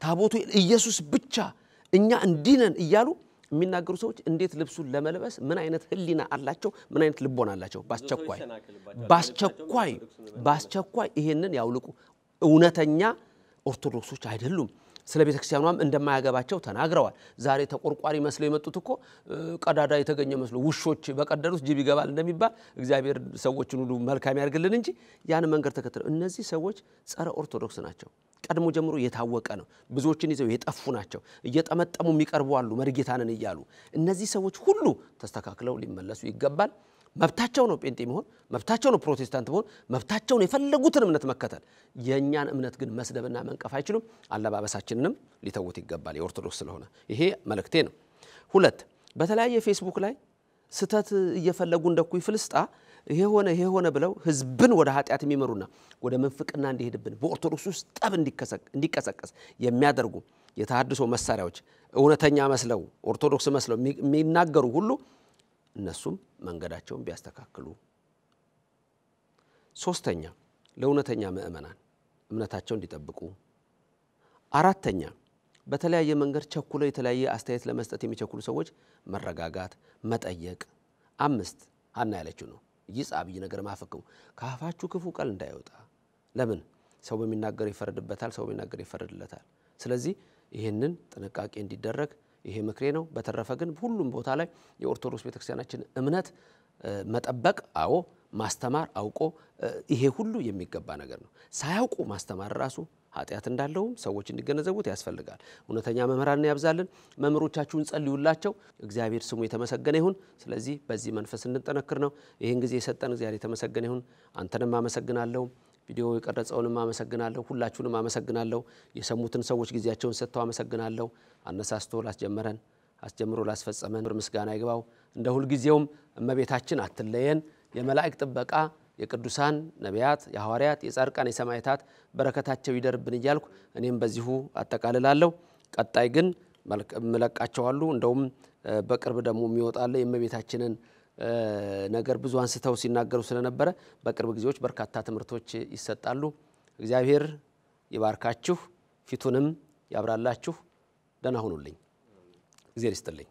ታቦቱ ኢየሱስ ብቻ እኛ እንዲነን እያሉ የሚናገሩ ሰዎች እንዴት ልብሱን ለመልበስ ምን አይነት ህሊና አላቸው ምን አይነት ልቦና አላቸው ባስቸኳይ ይሄንን ያውልቁ እውነተኛ ኦርቶዶክሶች አይደሉም ስለ ቤተክርስቲያኗም እንደማያገባቸው ተናግረዋል ዛሬ ተቆርቋሪ መስለው የመጡት እኮ ቀዳዳ የተገኘ መስሎ ውሾች በቀደሩት ጅብ ይገባል እንደሚባል እግዚአብሔር ሰዎችን ሁሉ መልካም ያርግልን እንጂ ያን መንገር ተከተለው እነዚህ ሰዎች ጸረ ኦርቶዶክስ ናቸው ቀድሞ ጀምሮ የታወቀ ነው ብዙዎችን ይዘው የጠፉ ናቸው እየተመጠሙ የሚቀርቡ አሉ መርጌታንን ይያሉ እነዚህ ሰዎች ሁሉ ተስተካክለው ሊመለሱ ይገባል መብታቸው ነው ጴንጤ መሆን መብታቸው ነው ፕሮቴስታንት መሆን መብታቸው ነው የፈለጉትን እምነት መከተል የኛን እምነት ግን መስደብና መንቀፍ አይችሉም አለባበሳችንንም ሊተውት ይገባል የኦርቶዶክስ ስለሆነ ይሄ መልእክቴ ነው ሁለት በተለያየ ፌስቡክ ላይ ስተት እየፈለጉ እንደኩይ ፍልስጣ ይሄ ሆነ ብለው ህዝብን ወደ ኃጢያት የሚመሩና ወደ መንፍቅና እንዲሄድብን በኦርቶዶክስ ውስጥ ጠብ እንዲቀሰቀስ የሚያደርጉ የተሐድሶ መሳሪያዎች እውነተኛ መስለው ኦርቶዶክስ መስለው የሚናገሩ ሁሉ እነሱም መንገዳቸውን ቢያስተካክሉ ሶስተኛ ለእውነተኛ ምእመናን እምነታቸውን እንዲጠብቁ አራተኛ በተለያየ መንገድ ቸኩለው የተለያየ አስተያየት ለመስጠት የሚቸኩሉ ሰዎች መረጋጋት መጠየቅ አምስት አና ያለችው ነው ይጻብይ ነገር ማፈከው ካፋችሁ ክፉ ቃል እንዳይወጣ ለምን ሰው በሚናገር ይፈረድበታል ሰው በሚናገር ይፈረድለታል ስለዚህ ይሄንን ጥንቃቄ እንዲደረግ ይሄ ምክሬ ነው በተረፈ ግን ሁሉም ቦታ ላይ የኦርቶዶክስ ቤተክርስቲያናችን እምነት መጠበቅ ማስተማር አውቆ ይሄ ሁሉ የሚገባ ነገር ነው ሳያውቁ ማስተማር ራሱ ኃጢአት እንዳለው ሰዎች እንዲገነዘቡት ያስፈልጋል። እውነተኛ መምህራንን ያብዛልን። መምህሮቻችሁን ጸልዩላቸው። እግዚአብሔር ስሙ የተመሰገነ ይሁን። ስለዚህ በዚህ መንፈስ እንጠነክር ነው። ይሄን ጊዜ የሰጠን እግዚአብሔር የተመሰገነ ይሁን። አንተንም አመሰግናለሁ። ቪዲዮ የቀረጸውንም አመሰግናለሁ። ሁላችሁንም አመሰግናለሁ። የሰሙትን ሰዎች ጊዜያቸውን ሰጥተው አመሰግናለሁ። አነሳስቶ ላስጀመረን አስጀምሮ ላስፈጸመን ምስጋና ይግባው። እንደ ሁሉ ጊዜውም እመቤታችን አትለየን። የመላእክት ጥበቃ የቅዱሳን ነቢያት የሐዋርያት የጻድቃን የሰማዕታት በረከታቸው ይደርብን እያልኩ እኔም በዚሁ አጠቃልላለሁ። ቀጣይ ግን መለቃቸዋለሁ። እንደውም በቅርብ ደግሞ የሚወጣለ የእመቤታችንን ነገር ብዙ አንስተው ሲናገሩ ስለነበረ በቅርብ ጊዜዎች በርካታ ትምህርቶች ይሰጣሉ። እግዚአብሔር ይባርካችሁ ፊቱንም ያብራላችሁ። ደህና ሁኑልኝ። እግዚአብሔር ይስጥልኝ።